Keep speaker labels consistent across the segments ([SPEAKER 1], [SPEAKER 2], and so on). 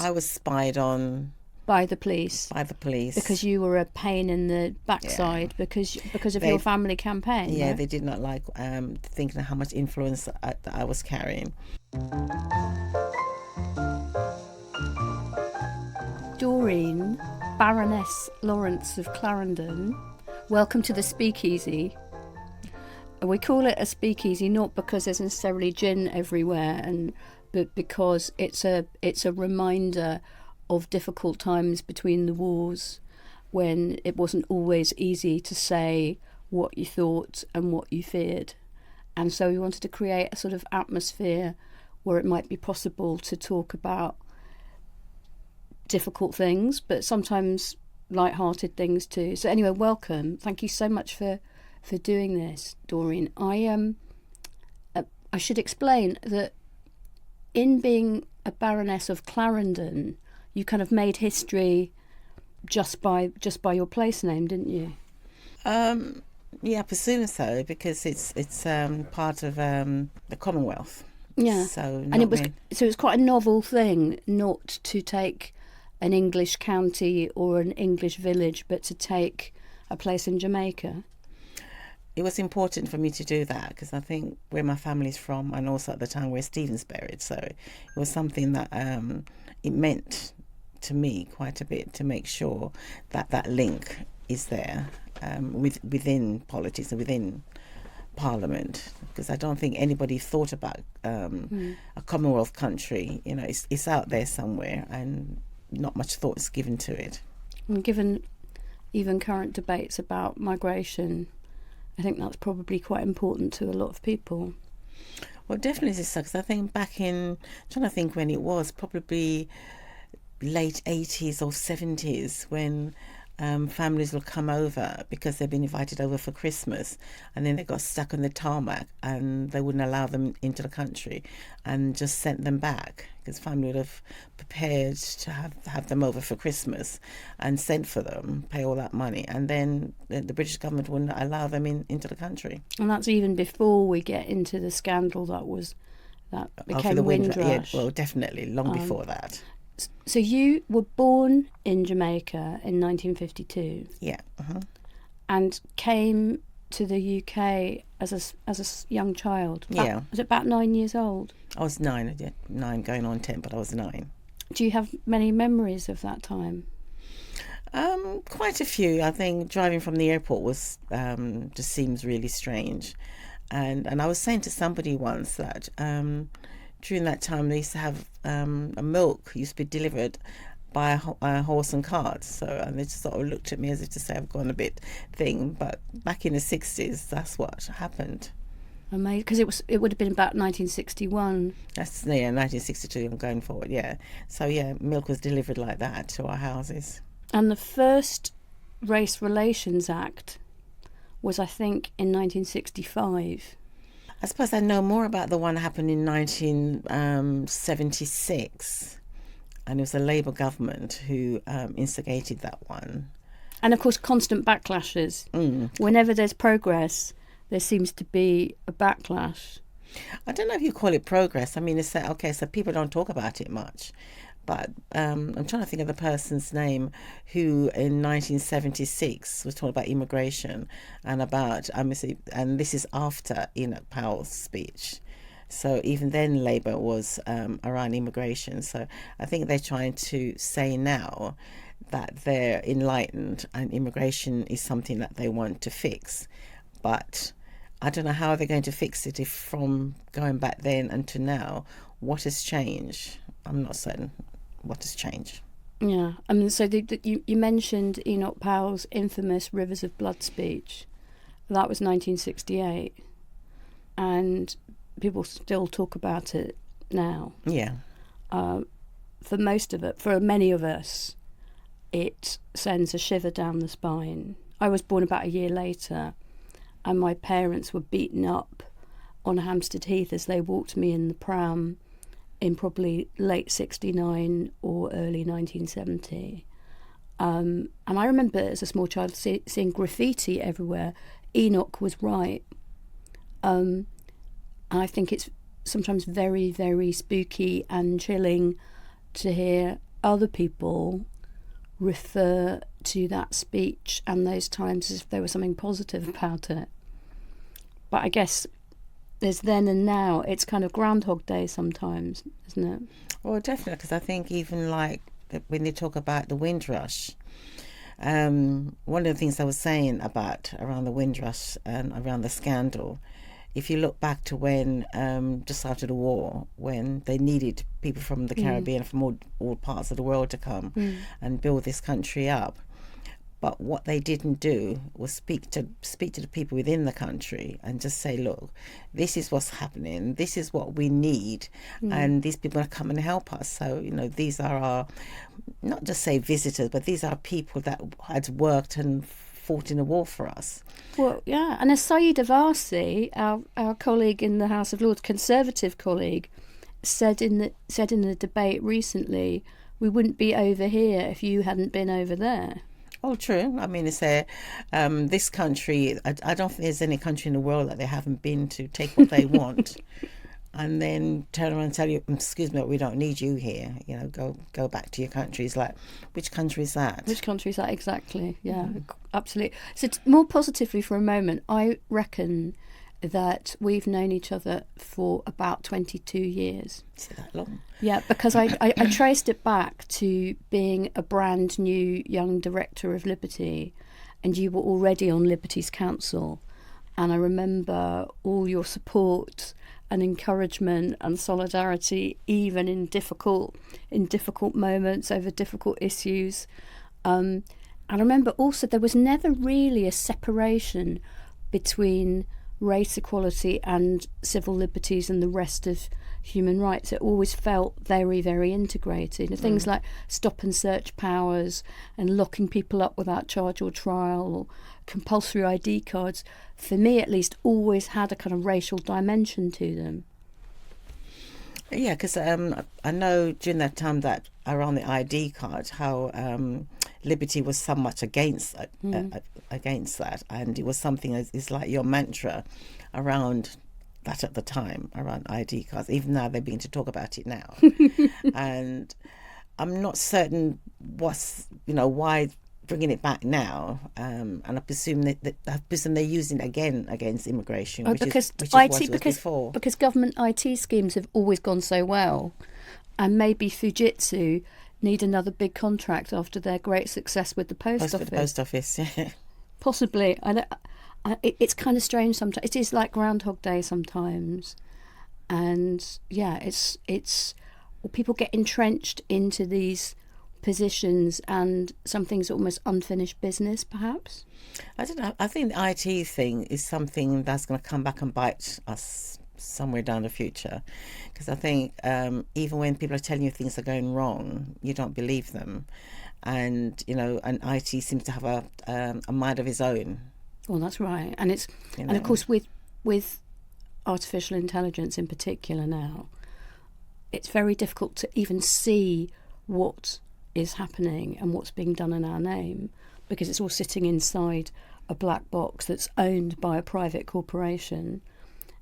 [SPEAKER 1] I was spied on
[SPEAKER 2] by the police.
[SPEAKER 1] by the police.
[SPEAKER 2] Because you were a pain in the backside, because of your family campaign.
[SPEAKER 1] Yeah,
[SPEAKER 2] right?
[SPEAKER 1] they did not like thinking of how much influence that I was carrying.
[SPEAKER 2] Doreen, Baroness Lawrence of Clarendon, welcome to the Speakeasy. We call it a speakeasy not because there's necessarily gin everywhere, but because it's a reminder of difficult times between the wars, when it wasn't always easy to say what you thought and what you feared. And so we wanted to create a sort of atmosphere where it might be possible to talk about difficult things, but sometimes light-hearted things too. So anyway, welcome. Thank you so much for doing this, Doreen. I should explain that in being a Baroness of Clarendon, you kind of made history just by your place name, didn't you?
[SPEAKER 1] Yeah, I presume so, because it's part of the Commonwealth.
[SPEAKER 2] Yeah.
[SPEAKER 1] So
[SPEAKER 2] and it was quite a novel thing not to take an English county or an English village, but to take a place in Jamaica.
[SPEAKER 1] It was important for me to do that because I think where my family's from, and also at the time where Stephen's buried, so it was something that it meant to me quite a bit to make sure that link is there within politics and within Parliament, because I don't think anybody thought about a Commonwealth country. You know, it's out there somewhere, and not much thought is given to it.
[SPEAKER 2] And given even current debates about migration, I think that's probably quite important to a lot of people.
[SPEAKER 1] Well, definitely so, because I think back in, I'm trying to think when it was, probably late 80s or 70s, when families will come over because they've been invited over for Christmas, and then they got stuck on the tarmac and they wouldn't allow them into the country and just sent them back, because family would have prepared to have them over for Christmas and sent for them, pay all that money, and then the British government wouldn't allow them into the country.
[SPEAKER 2] And that's even before we get into the scandal that became Windrush.
[SPEAKER 1] Yeah, well, definitely long before that.
[SPEAKER 2] So you were born in Jamaica in 1952.
[SPEAKER 1] Yeah. Uh-huh.
[SPEAKER 2] And came to the UK as a young child.
[SPEAKER 1] Yeah.
[SPEAKER 2] Was it about 9 years old?
[SPEAKER 1] I was 9, yeah, 9 going on 10, but I was 9.
[SPEAKER 2] Do you have many memories of that time?
[SPEAKER 1] Quite a few. I think driving from the airport was just seems really strange, and I was saying to somebody once that during that time they used to have a milk used to be delivered by a horse and cart. So, and they just sort of looked at me as if to say I've gone a bit thing. But back in the 60s, that's what happened.
[SPEAKER 2] Amazing, because it would have been about 1961.
[SPEAKER 1] That's 1962. I'm going forward. Yeah. So yeah, milk was delivered like that to our houses.
[SPEAKER 2] And the first Race Relations Act was, I think, in 1965.
[SPEAKER 1] I suppose I know more about the one that happened in 1976, and it was the Labour government who instigated that one.
[SPEAKER 2] And of course, constant backlashes. Whenever there's progress, there seems to be a backlash.
[SPEAKER 1] I don't know if you call it progress. I mean, it's okay, so people don't talk about it much. But I'm trying to think of the person's name who in 1976 was talking about immigration and about, and this is after Enoch Powell's speech. So even then Labour was around immigration. So I think they're trying to say now that they're enlightened and immigration is something that they want to fix. But I don't know how they're going to fix it if from going back then and to now, what has changed? I'm not certain what has changed.
[SPEAKER 2] Yeah, I mean, so you mentioned Enoch Powell's infamous Rivers of Blood speech. That was 1968, and people still talk about it now.
[SPEAKER 1] Yeah.
[SPEAKER 2] For many of us, it sends a shiver down the spine. I was born about a year later, and my parents were beaten up on Hampstead Heath as they walked me in the pram in probably late 69 or early 1970. And I remember as a small child seeing graffiti everywhere. Enoch was right. And I think it's sometimes very, very spooky and chilling to hear other people refer to that speech and those times as if there was something positive about it. But I guess there's then and now. It's kind of Groundhog Day sometimes, isn't it?
[SPEAKER 1] Well, definitely, because I think even like when they talk about the Windrush, one of the things I was saying about around the Windrush and around the scandal, if you look back to when, just after the war, when they needed people from the Caribbean, from all parts of the world to come and build this country up. But what they didn't do was speak to the people within the country and just say, look, this is what's happening, this is what we need, and these people are coming to help us. So, these are our, not just say visitors, but these are people that had worked and fought in the war for us.
[SPEAKER 2] Well, yeah, and as Saeed Avasi, our colleague in the House of Lords, Conservative colleague, said in the debate recently, we wouldn't be over here if you hadn't been over there.
[SPEAKER 1] Oh, true. I mean, it's this country, I don't think there's any country in the world that they haven't been to take what they want and then turn around and tell you, excuse me, we don't need you here. Go back to your country. It's like, which country is that?
[SPEAKER 2] Which country is that? Exactly. Yeah, absolutely. So more positively for a moment, I reckon that we've known each other for about 22 years.
[SPEAKER 1] Is it that long?
[SPEAKER 2] Yeah, because I traced it back to being a brand new young director of Liberty, and you were already on Liberty's council. And I remember all your support and encouragement and solidarity, even in difficult moments over difficult issues. I remember also there was never really a separation between race equality and civil liberties and the rest of human rights. It always felt very, very integrated. Things like stop and search powers and locking people up without charge or trial, or compulsory ID cards, for me at least, always had a kind of racial dimension to them.
[SPEAKER 1] Yeah, because I know during that time that around the ID card, how Liberty was so much against that, and it was something is like your mantra around that at the time, around ID cards. Even now they're beginning to talk about it now, and I'm not certain why bringing it back now, and I presume they're using it again against immigration,
[SPEAKER 2] because government IT schemes have always gone so well, and maybe Fujitsu need another big contract after their great success with the post office.
[SPEAKER 1] The post office, yeah.
[SPEAKER 2] Possibly. It's kind of strange sometimes. It is like Groundhog Day sometimes, and yeah, it's people get entrenched into these positions, and something's almost unfinished business, perhaps.
[SPEAKER 1] I don't know. I think the IT thing is something that's going to come back and bite us somewhere down the future, because I think even when people are telling you things are going wrong, you don't believe them, and and IT seems to have a mind of its own.
[SPEAKER 2] Well, that's right, and it's and of course with artificial intelligence in particular now, it's very difficult to even see what is happening and what's being done in our name, because it's all sitting inside a black box that's owned by a private corporation.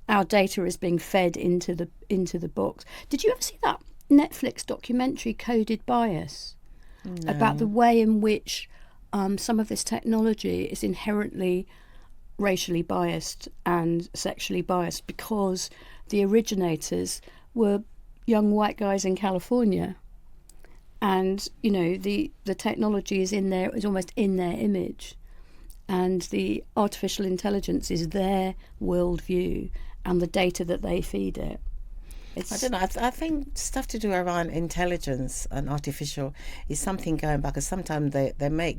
[SPEAKER 2] Our data is being fed into the box. Did you ever see that Netflix documentary Coded Bias?
[SPEAKER 1] No.
[SPEAKER 2] About the way in which some of this technology is inherently racially biased and sexually biased, because the originators were young white guys in California, and the technology is almost in their image, and the artificial intelligence is their worldview and the data that they feed it.
[SPEAKER 1] I don't know. I think stuff to do around intelligence and artificial is something going back, because sometimes they make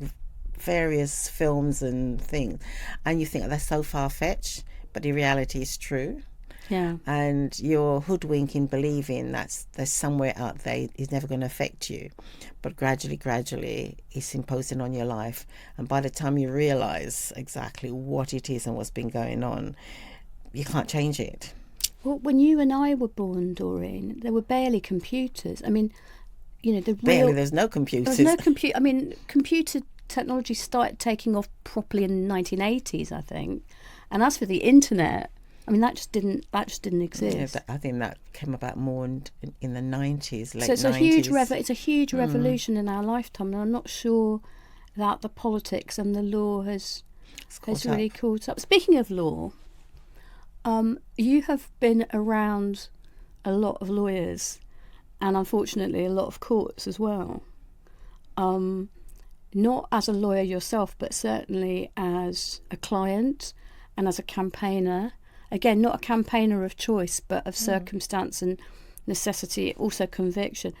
[SPEAKER 1] various films and things, and you think they're so far-fetched, but the reality is true.
[SPEAKER 2] Yeah.
[SPEAKER 1] And you're hoodwinking, believing that there's somewhere out there is never going to affect you, but gradually it's imposing on your life, and by the time you realise exactly what it is and what's been going on, you can't change it.
[SPEAKER 2] Well, when you and I were born, Doreen, there were barely computers. I mean,
[SPEAKER 1] there's no computers.
[SPEAKER 2] There's no computer. I mean, computer technology started taking off properly in the 1980s, I think. And as for the internet, I mean, that just didn't exist.
[SPEAKER 1] I think that came about more in the 90s, late
[SPEAKER 2] So it's
[SPEAKER 1] 90s.
[SPEAKER 2] It's a huge revolution in our lifetime, and I'm not sure that the politics and the law has really caught up. Speaking of law, you have been around a lot of lawyers, and unfortunately a lot of courts as well. Not as a lawyer yourself, but certainly as a client and as a campaigner. Again, not a campaigner of choice, but of circumstance and necessity, also conviction.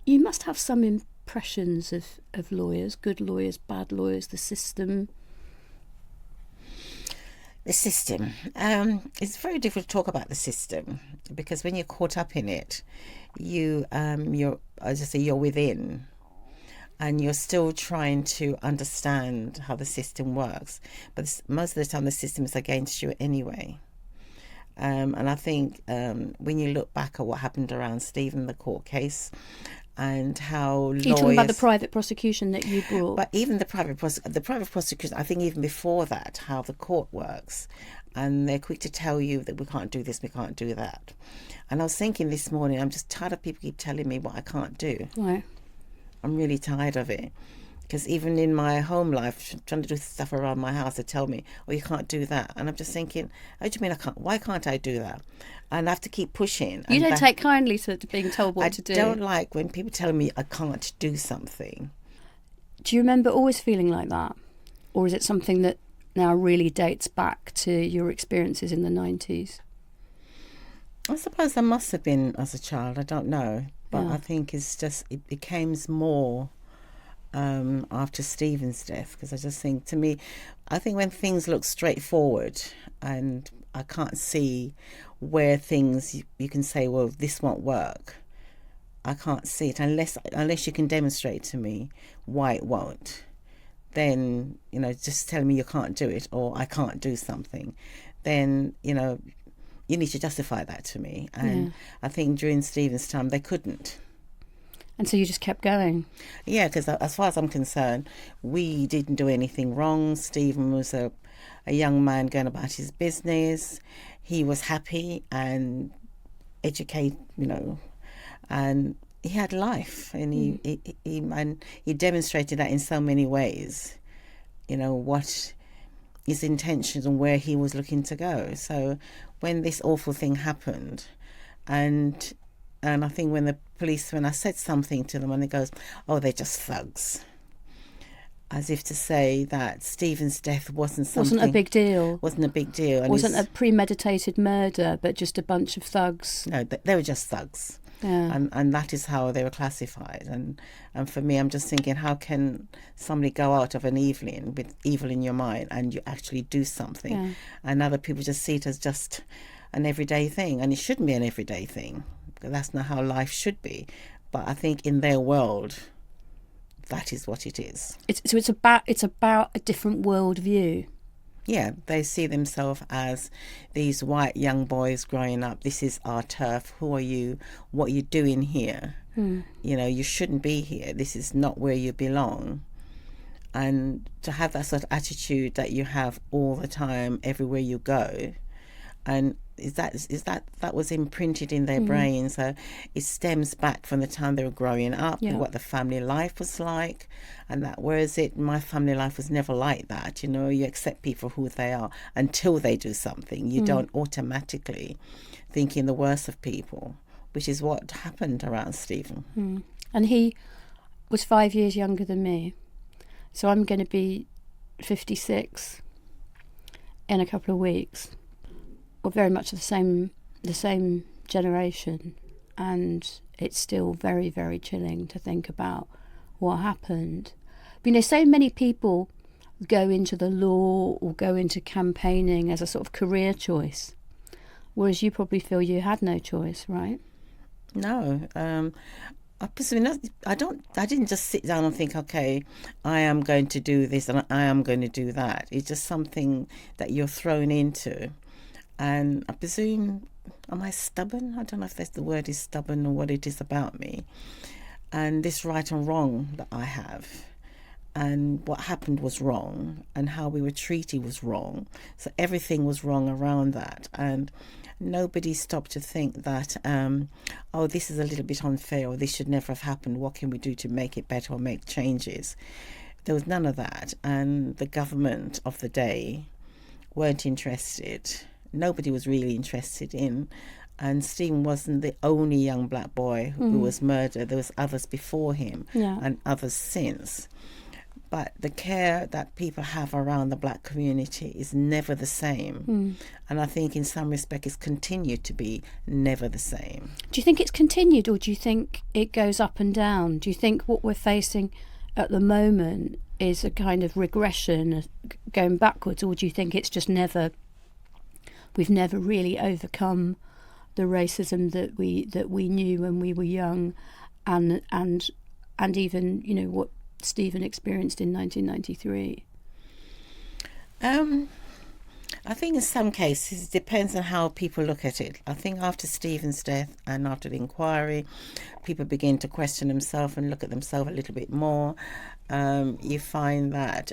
[SPEAKER 2] You must have some impressions of lawyers, good lawyers, bad lawyers, the system.
[SPEAKER 1] The system. It's very difficult to talk about the system because when you're caught up in it, you're within, and you're still trying to understand how the system works. But most of the time, the system is against you anyway. And I think when you look back at what happened around Stephen, the court case, and how lawyers...
[SPEAKER 2] You're talking about the private prosecution that you brought.
[SPEAKER 1] But even the private prosecution, I think even before that, how the court works. And they're quick to tell you that we can't do this, we can't do that. And I was thinking this morning, I'm just tired of people keep telling me what I can't do.
[SPEAKER 2] Right.
[SPEAKER 1] I'm really tired of it. Because even in my home life, trying to do stuff around my house, they tell me, oh, you can't do that. And I'm just thinking, how do you mean I can't? Why can't I do that? And I have to keep pushing.
[SPEAKER 2] You don't take kindly to being told what to do.
[SPEAKER 1] I don't like when people tell me I can't do something.
[SPEAKER 2] Do you remember always feeling like that? Or is it something that now really dates back to your experiences in the 90s?
[SPEAKER 1] I suppose I must have been as a child. I don't know. But
[SPEAKER 2] Yeah.
[SPEAKER 1] I think it became more after Stephen's death, because I just think, to me, I think when things look straightforward and I can't see where things you can say, well, this won't work. I can't see it unless you can demonstrate to me why it won't. Then, just tell me you can't do it or I can't do something. Then, you need to justify that to me. And I think during Stephen's time, they couldn't.
[SPEAKER 2] And so you just kept going?
[SPEAKER 1] Yeah, because as far as I'm concerned, we didn't do anything wrong. Stephen was a young man going about his business. He was happy and educated, and he had life. And he demonstrated that in so many ways, what his intentions and where he was looking to go. So when this awful thing happened, and I think when I said something to them, and it goes, oh, they're just thugs. As if to say that Stephen's death wasn't
[SPEAKER 2] a big deal.
[SPEAKER 1] Wasn't a big deal. And
[SPEAKER 2] wasn't a premeditated murder, but just a bunch of thugs.
[SPEAKER 1] No, they were just thugs.
[SPEAKER 2] Yeah.
[SPEAKER 1] And that is how they were classified. And for me, I'm just thinking, how can somebody go out of an evening with evil in your mind and you actually do something?
[SPEAKER 2] Yeah.
[SPEAKER 1] And other people just see it as just an everyday thing. And it shouldn't be an everyday thing. Because that's not how life should be. But I think in their world, that is what it is.
[SPEAKER 2] It's about a different worldview.
[SPEAKER 1] Yeah, they see themselves as these white young boys growing up. This is our turf. Who are you? What are you doing here? You shouldn't be here. This is not where you belong. And to have that sort of attitude that you have all the time, everywhere you go, and that was imprinted in their brains. So it stems back from the time they were growing up, and what the family life was like, and that, whereas my family life was never like that. You accept people for who they are until they do something. You don't automatically think in the worst of people, which is what happened around Stephen.
[SPEAKER 2] And he was 5 years younger than me, so I'm going to be 56 in a couple of weeks. We're very much the same generation, and it's still very, very chilling to think about what happened. But so many people go into the law or go into campaigning as a sort of career choice, whereas you probably feel you had no choice, right?
[SPEAKER 1] No, I didn't just sit down and think, okay, I am going to do this and I am going to do that. It's just something that you're thrown into. And I presume, am I stubborn? I don't know if the word is stubborn or what it is about me. And this right and wrong that I have. and what happened was wrong, and how we were treated was wrong. So everything was wrong around that, and nobody stopped to think that, oh, this is a little bit unfair, or this should never have happened. What can we do to make it better or make changes? There was none of that, and the government of the day weren't interested. Nobody was really interested in. And Stephen wasn't the only young black boy who was murdered. There was others before him and others since. But the care that people have around the black community is never the same. And I think in some respect it's continued to be never the same.
[SPEAKER 2] Do you think it's continued, or do you think it goes up and down? Do you think what we're facing at the moment is a kind of regression, going backwards, or do you think it's just we've never really overcome the racism that we knew when we were young, and even, you know, what Stephen experienced in 1993?
[SPEAKER 1] I think in some cases it depends on how people look at it. I think after Stephen's death and after the inquiry, people begin to question themselves and look at themselves a little bit more. You find that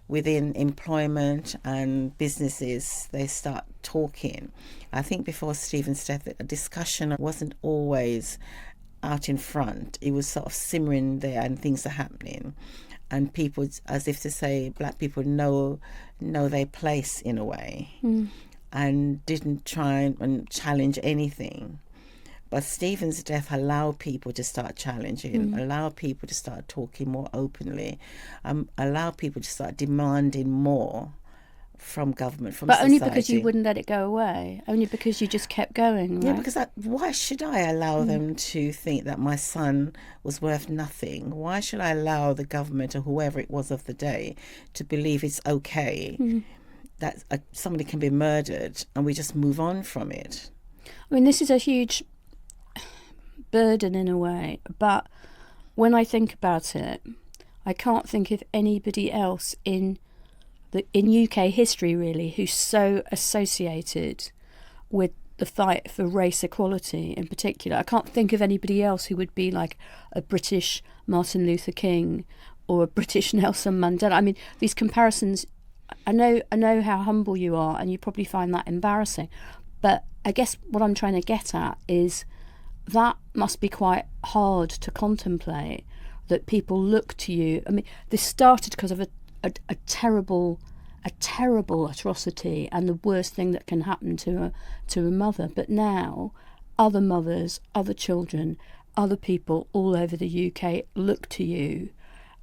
[SPEAKER 1] within employment and businesses, they start talking. I think before Stephen's death, a discussion wasn't always out in front. It was sort of simmering there, and things are happening, and people, as if to say, black people know their place in a way, and didn't try and challenge anything. But Stephen's death allowed people to start challenging, allow people to start talking more openly, allow people to start demanding more from government, from society.
[SPEAKER 2] But only because you wouldn't let it go away, only because you just kept going, right?
[SPEAKER 1] Yeah, because why should I allow them to think that my son was worth nothing? Why should I allow the government or whoever it was of the day to believe it's okay that somebody can be murdered and we just move on from it?
[SPEAKER 2] I mean, this is a huge burden in a way, but when I think about it, I can't think of anybody else in UK history really who's so associated with the fight for race equality in particular. I can't think of anybody else who would be like a British Martin Luther King or a British Nelson Mandela. I mean, these comparisons, I know how humble you are, and you probably find that embarrassing, but I guess what I'm trying to get at is that must be quite hard to contemplate, that people look to you. I mean, this started because of a terrible atrocity and the worst thing that can happen to a mother. But now other mothers, other children, other people all over the UK look to you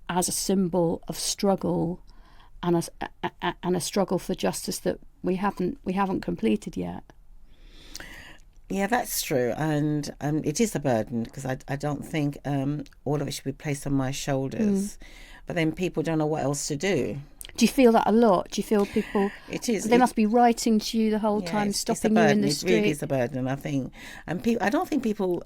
[SPEAKER 2] as a symbol of struggle and a struggle for justice that we haven't completed yet.
[SPEAKER 1] Yeah, that's true, and it is a burden, because I don't think all of it should be placed on my shoulders. But then people don't know what else to do.
[SPEAKER 2] Do you feel that a lot? Do you feel people?
[SPEAKER 1] It is.
[SPEAKER 2] They must be writing to you the whole time, stopping you in the street.
[SPEAKER 1] It really is a burden, I think. And I don't think people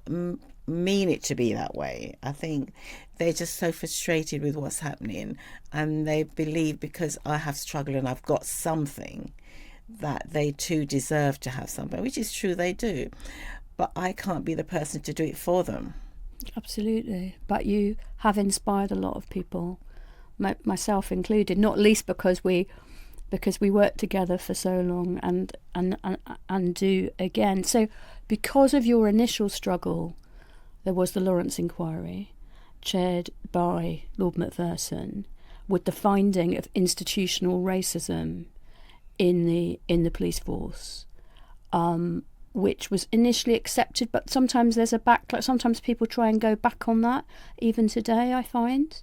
[SPEAKER 1] mean it to be that way. I think they're just so frustrated with what's happening, and they believe because I have struggled and I've got something, that they too deserve to have something, which is true, they do. But I can't be the person to do it for them.
[SPEAKER 2] Absolutely. But you have inspired a lot of people, myself included, not least because we worked together for so long and do again. So because of your initial struggle, there was the Lawrence inquiry, chaired by Lord Macpherson, with the finding of institutional racism in the police force, which was initially accepted, but sometimes there's a backlash. Sometimes people try and go back on that, even today, I find.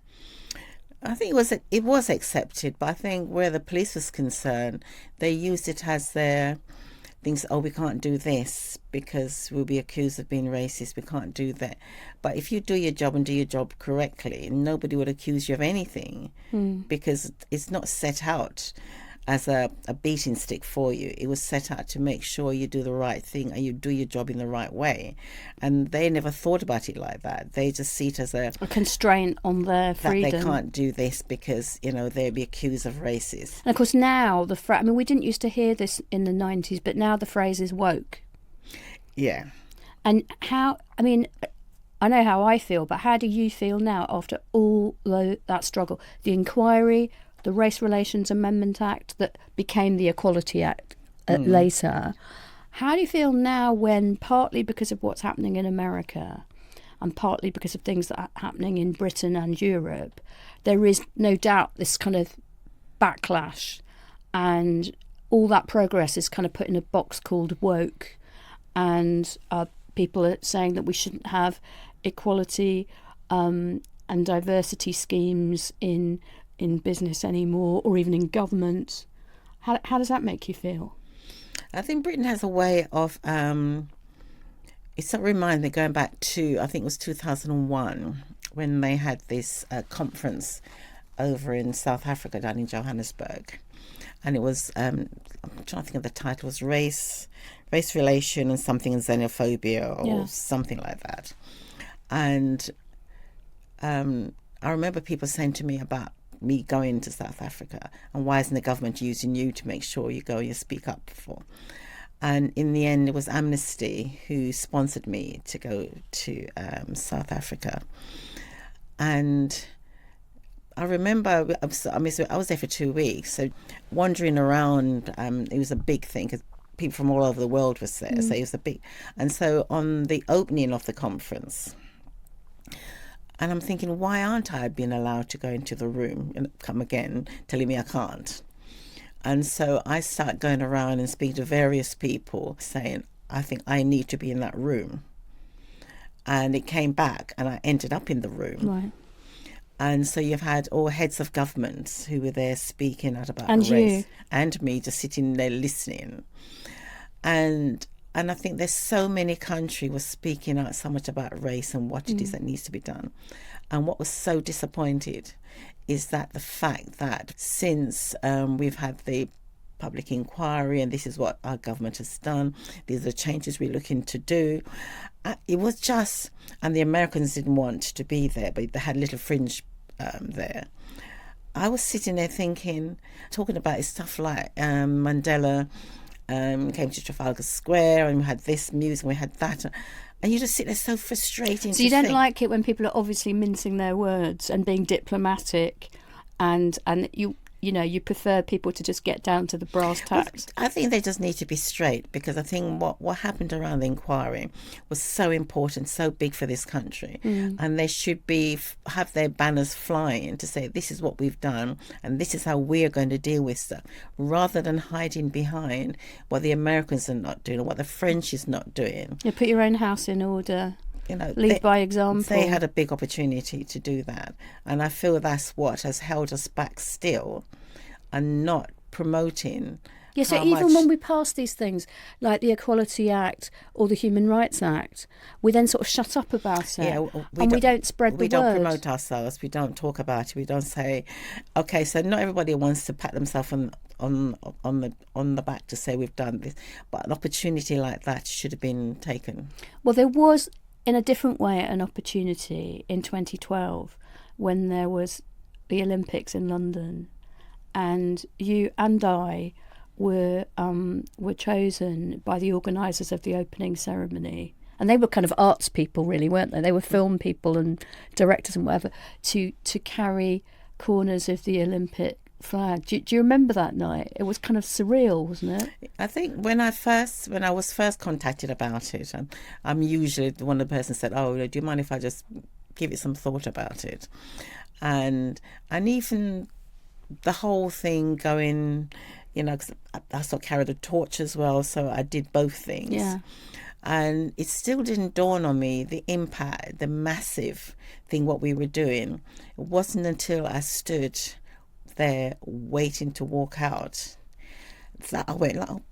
[SPEAKER 1] I think it was accepted, but I think where the police was concerned, they used it as their things. Oh, we can't do this because we'll be accused of being racist. We can't do that. But if you do your job and do your job correctly, nobody would accuse you of anything, because it's not set out as a beating stick for you. It was set out to make sure you do the right thing and you do your job in the right way. And they never thought about it like that. They just see it as a
[SPEAKER 2] constraint on their freedom.
[SPEAKER 1] That they can't do this because, they'll be accused of racist.
[SPEAKER 2] And of course now, we didn't used to hear this in the 90s, but now the phrase is woke.
[SPEAKER 1] Yeah.
[SPEAKER 2] And how, I know how I feel, but how do you feel now after all that struggle? The inquiry, the Race Relations Amendment Act that became the Equality Act later. How do you feel now when, partly because of what's happening in America and partly because of things that are happening in Britain and Europe, there is no doubt this kind of backlash, and all that progress is kind of put in a box called woke, and people are saying that we shouldn't have equality and diversity schemes in business anymore, or even in government. How does that make you feel?
[SPEAKER 1] I think Britain has a way of, it sort of reminds me, going back to, I think it was 2001, when they had this conference over in South Africa, down in Johannesburg. And it was, I'm trying to think of the title, it was race relation and something in xenophobia or something like that. And I remember people saying to me about me going to South Africa, and why isn't the government using you to make sure you go and you speak up for? And in the end, it was Amnesty who sponsored me to go to South Africa. And I remember, I was there for 2 weeks, so wandering around, it was a big thing because people from all over the world was there, so it was a big. And so on the opening of the conference, and I'm thinking, why aren't I being allowed to go into the room and come again, telling me I can't? And so I start going around and speak to various people saying, I think I need to be in that room. And it came back and I ended up in the room.
[SPEAKER 2] Right.
[SPEAKER 1] And so you've had all heads of governments who were there speaking out about
[SPEAKER 2] and
[SPEAKER 1] race.
[SPEAKER 2] You.
[SPEAKER 1] And me just sitting there listening. And I think there's so many countries were speaking out so much about race and what it is that needs to be done. And what was so disappointed is that the fact that since we've had the public inquiry and this is what our government has done, these are the changes we're looking to do, it was just, and the Americans didn't want to be there, but they had a little fringe there. I was sitting there thinking, talking about stuff like Mandela came to Trafalgar Square and we had this music and we had that, and you just sit there so frustrating.
[SPEAKER 2] So you don't like it when people are obviously mincing their words and being diplomatic, and you prefer people to just get down to the brass tacks.
[SPEAKER 1] I think they just need to be straight, because I think what happened around the inquiry was so important, so big for this country, and they should have their banners flying to say this is what we've done and this is how we're going to deal with stuff, rather than hiding behind what the Americans are not doing or what the French is not doing.
[SPEAKER 2] You put your own house in order. Lead by example.
[SPEAKER 1] They had a big opportunity to do that, and I feel that's what has held us back still, and not promoting.
[SPEAKER 2] Yeah, so even when we pass these things like the Equality Act or the Human Rights Act, we then sort of shut up about it, and we don't spread the word.
[SPEAKER 1] We don't promote ourselves. We don't talk about it. We don't say, okay, so not everybody wants to pat themselves on the back to say we've done this, but an opportunity like that should have been taken.
[SPEAKER 2] Well, there was, in a different way, an opportunity in 2012 when there was the Olympics in London, and you and I were chosen by the organisers of the opening ceremony, and they were kind of arts people, really, weren't they? They were film people and directors and whatever, to carry corners of the Olympic flag. Do you remember that night? It was kind of surreal, wasn't it?
[SPEAKER 1] I think when I was first contacted about it, I'm usually one of the persons said, "Oh, do you mind if I just give it some thought about it?" And even the whole thing going, because I sort of carried the torch as well, so I did both things.
[SPEAKER 2] Yeah.
[SPEAKER 1] And it still didn't dawn on me the impact, the massive thing what we were doing. It wasn't until I stood there waiting to walk out that I went like,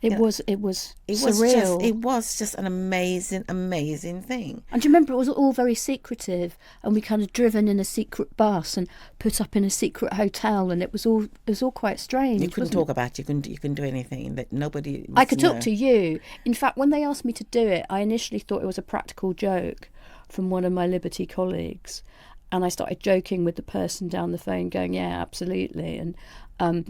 [SPEAKER 2] It was surreal.
[SPEAKER 1] It was just an amazing thing.
[SPEAKER 2] And do you remember, it was all very secretive, and we kind of driven in a secret bus and put up in a secret hotel, and it was all quite strange.
[SPEAKER 1] You couldn't talk about it. You couldn't do anything that nobody.
[SPEAKER 2] I could talk to you. In fact, when they asked me to do it, I initially thought it was a practical joke from one of my Liberty colleagues, and I started joking with the person down the phone, going, "Yeah, absolutely," and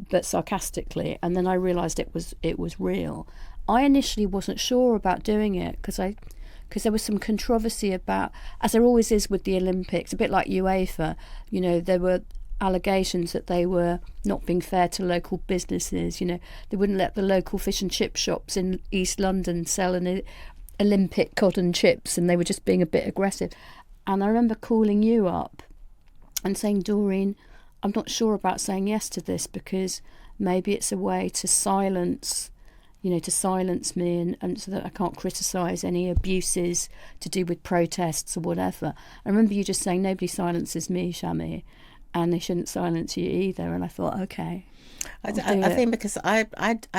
[SPEAKER 2] but sarcastically. And then I realised it was real. I initially wasn't sure about doing it because I because there was some controversy about, as there always is with the Olympics, a bit like UEFA, you know, there were allegations that they were not being fair to local businesses. You know, they wouldn't let the local fish and chip shops in East London sell an Olympic cod and chips, and they were just being a bit aggressive. And I remember calling you up and saying, Doreen, I'm not sure about saying yes to this, because maybe it's a way to silence me, and so that I can't criticise any abuses to do with protests or whatever. I remember you just saying, nobody silences me, Shami, and they shouldn't silence you either. And I thought, okay.
[SPEAKER 1] I think because I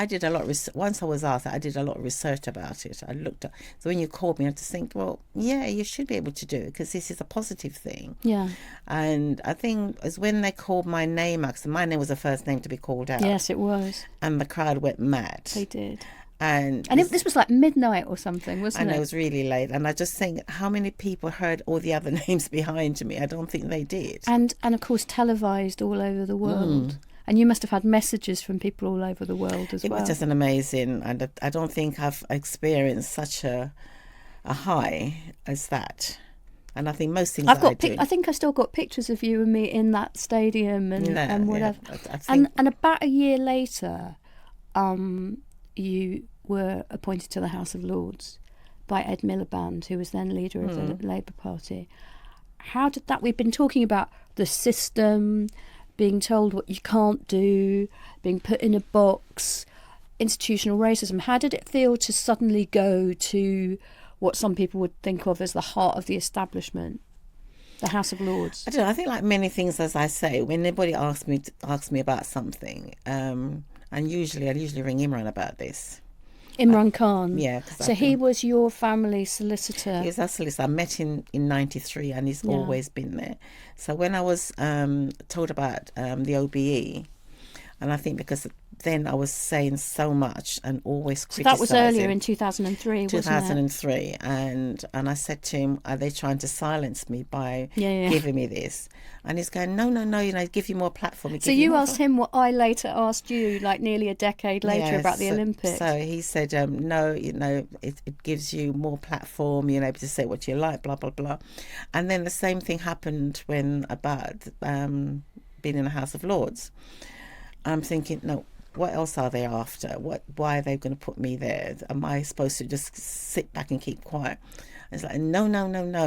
[SPEAKER 1] did a lot of once I was asked, I did a lot of research about it. I looked at, so when you called me, I just think, well, yeah, you should be able to do it, because this is a positive thing.
[SPEAKER 2] Yeah.
[SPEAKER 1] And I think as when they called my name out, because my name was the first name to be called out.
[SPEAKER 2] Yes, it was.
[SPEAKER 1] And the crowd went mad.
[SPEAKER 2] They did.
[SPEAKER 1] And
[SPEAKER 2] this was like midnight or something, wasn't it?
[SPEAKER 1] And it was really late. And I just think, how many people heard all the other names behind me? I don't think they did.
[SPEAKER 2] And of course televised all over the world. And you must have had messages from people all over the world as well.
[SPEAKER 1] It was just an amazing, and I don't think I've experienced such a high as that. And I think most things
[SPEAKER 2] I think I still got pictures of you and me in that stadium and whatever.
[SPEAKER 1] Yeah, I think,
[SPEAKER 2] and about a year later, you were appointed to the House of Lords by Ed Miliband, who was then leader of the Labour Party. How did that? We've been talking about the system, being told what you can't do, being put in a box, institutional racism. How did it feel to suddenly go to what some people would think of as the heart of the establishment, the House of Lords?
[SPEAKER 1] I don't know. I think like many things, as I say, when anybody asks me about something, and I usually ring Imran about this.
[SPEAKER 2] Imran Khan.
[SPEAKER 1] Yeah.
[SPEAKER 2] So he was your family solicitor.
[SPEAKER 1] He was our solicitor. I met him in '93, and he's always been there. So when I was told about the OBE, and I think because then I was saying so much and always criticising.
[SPEAKER 2] So that was earlier in 2003, wasn't it?
[SPEAKER 1] 2003, and I said to him, "Are they trying to silence me by giving me this?" And he's going, "No, you know, give you more platform."
[SPEAKER 2] So you asked him what I later asked you, like nearly a decade later, about the Olympics.
[SPEAKER 1] So he said, "No, you know, it gives you more platform. You're able to say what you like, blah blah blah." And then the same thing happened when about being in the House of Lords. I'm thinking, no. What else are they after? Why are they going to put me there? Am I supposed to just sit back and keep quiet? It's like, no.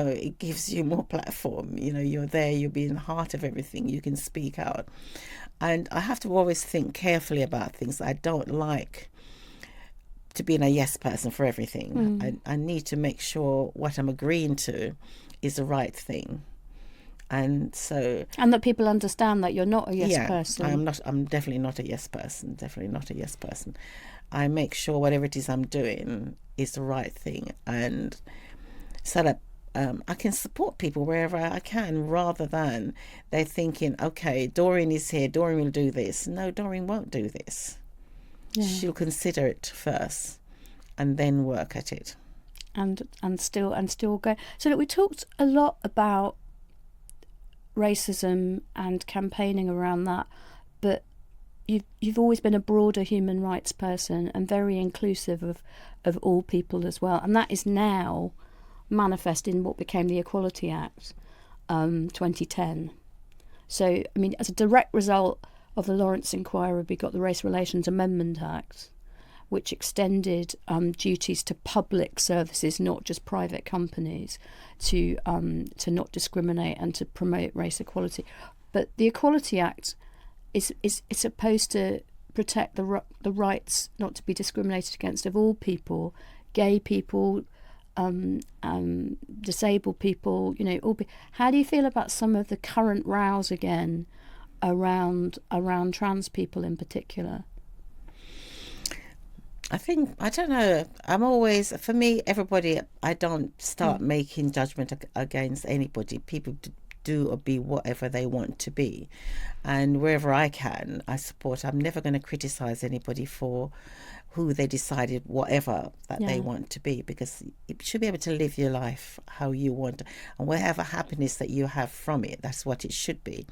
[SPEAKER 1] It gives you more platform. You know, you're there. You'll be in the heart of everything. You can speak out. And I have to always think carefully about things. I don't like to be a yes person for everything. I need to make sure what I'm agreeing to is the right thing. And
[SPEAKER 2] that people understand that you're not a yes person.
[SPEAKER 1] I'm definitely not a yes person. Definitely not a yes person. I make sure whatever it is I'm doing is the right thing, and so that I can support people wherever I can, rather than they're thinking, okay, Doreen is here, Doreen will do this. No, Doreen won't do this. Yeah. She'll consider it first and then work at it.
[SPEAKER 2] And still go. So look, we talked a lot about racism and campaigning around that, but you've always been a broader human rights person and very inclusive of all people as well, and that is now manifest in what became the Equality Act 2010. So I mean, as a direct result of the Lawrence inquiry, we got the Race Relations Amendment Act, which extended duties to public services, not just private companies, to not discriminate and to promote race equality. But the Equality Act is supposed to protect the rights not to be discriminated against of all people, gay people, disabled people. You know, all. How do you feel about some of the current rows again around trans people in particular?
[SPEAKER 1] I don't know. I'm always, for me, everybody, I don't start making judgment against anybody. People do or be whatever they want to be. And wherever I can, I support. I'm never going to criticise anybody for who they decided, whatever that they want to be, because you should be able to live your life how you want. And whatever happiness that you have from it, that's what it should be.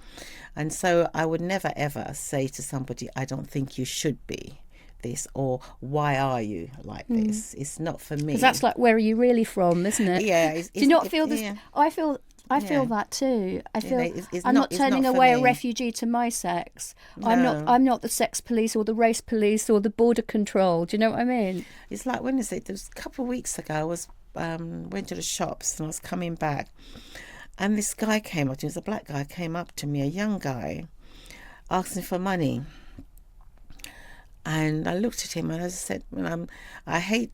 [SPEAKER 1] And so I would never, ever say to somebody, I don't think you should be this, or why are you like this? It's not for me.
[SPEAKER 2] Because that's like, where are you really from, isn't it?
[SPEAKER 1] Yeah.
[SPEAKER 2] Do you not feel this?
[SPEAKER 1] Yeah.
[SPEAKER 2] I feel that too. I feel
[SPEAKER 1] it's
[SPEAKER 2] I'm not turning
[SPEAKER 1] for
[SPEAKER 2] away a
[SPEAKER 1] me.
[SPEAKER 2] refugee to my sex.
[SPEAKER 1] No.
[SPEAKER 2] I'm not the sex police or the race police or the border control. Do you know what I mean?
[SPEAKER 1] It's like, when is it? There was a couple of weeks ago, I was went to the shops and I was coming back, and this guy came up. He was a black guy. Came up to me, a young guy, asking for money. And I looked at him and I said, I hate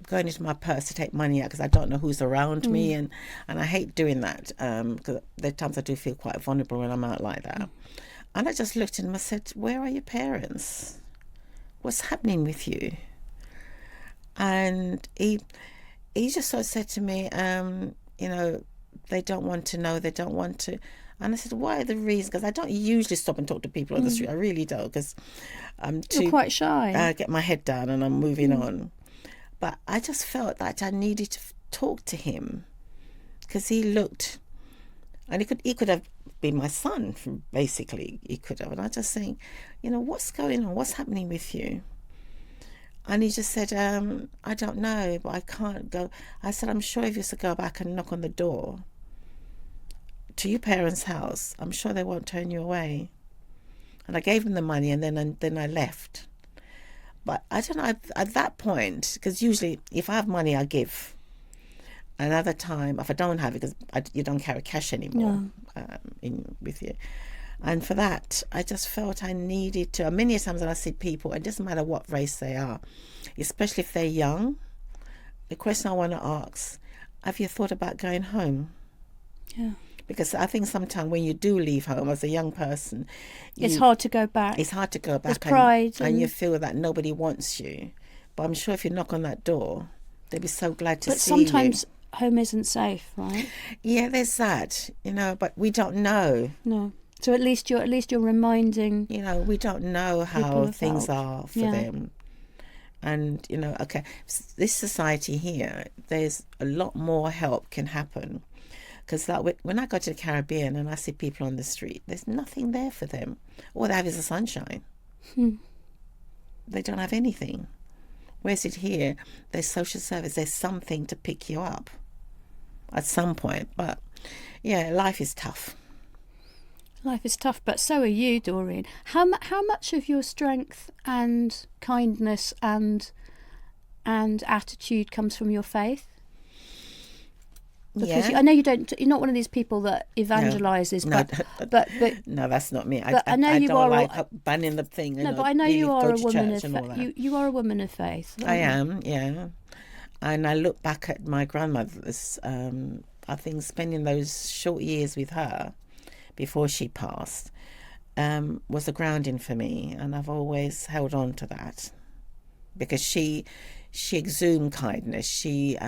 [SPEAKER 1] going into my purse to take money out because I don't know who's around me, and I hate doing that because there are times I do feel quite vulnerable when I'm out like that. And I just looked at him and I said, where are your parents? What's happening with you? And he just sort of said to me, they don't want to know, they don't want to. And I said, why are the reasons? Because I don't usually stop and talk to people on the street. I really don't, because I'm
[SPEAKER 2] You're quite shy.
[SPEAKER 1] Get my head down and I'm moving on. But I just felt that I needed to talk to him, because he looked, and he could have been my son, basically. He could have. And I just saying, what's going on? What's happening with you? And he just said, I don't know, but I can't go. I said, I'm sure if you used to go back and knock on the door to your parents' house, I'm sure they won't turn you away. And I gave him the money, and then I left. But I don't know, at that point, because usually if I have money, I give. Another time, if I don't have it, because you don't carry cash anymore with you. And for that, I just felt I needed to. Many times when I see people, it doesn't matter what race they are, especially if they're young, the question I want to ask, have you thought about going home?
[SPEAKER 2] Yeah.
[SPEAKER 1] Because I think sometimes when you do leave home as a young person,
[SPEAKER 2] it's hard to go back.
[SPEAKER 1] It's hard to go back.
[SPEAKER 2] There's pride.
[SPEAKER 1] And you feel that nobody wants you. But I'm sure if you knock on that door, they'd be so glad to see you.
[SPEAKER 2] But sometimes home isn't safe, right?
[SPEAKER 1] Yeah, there's that, but we don't know.
[SPEAKER 2] No. So at least you're reminding.
[SPEAKER 1] We don't know how things are for them. And, okay, this society here, there's a lot more help can happen. Because when I go to the Caribbean and I see people on the street, there's nothing there for them. All they have is the sunshine. They don't have anything. Whereas it here, there's social service. There's something to pick you up at some point. But, yeah, life is tough.
[SPEAKER 2] Life is tough, but so are you, Doreen. How much of your strength and kindness and attitude comes from your faith? Because I know you're not one of these people that evangelises, but
[SPEAKER 1] no, that's not me.
[SPEAKER 2] I know you are
[SPEAKER 1] like banning the thing.
[SPEAKER 2] No, but I know you are a woman of faith. You are a woman of faith.
[SPEAKER 1] I am, yeah. And I look back at my grandmother's. I think spending those short years with her before she passed was a grounding for me, and I've always held on to that because she exhumed kindness. She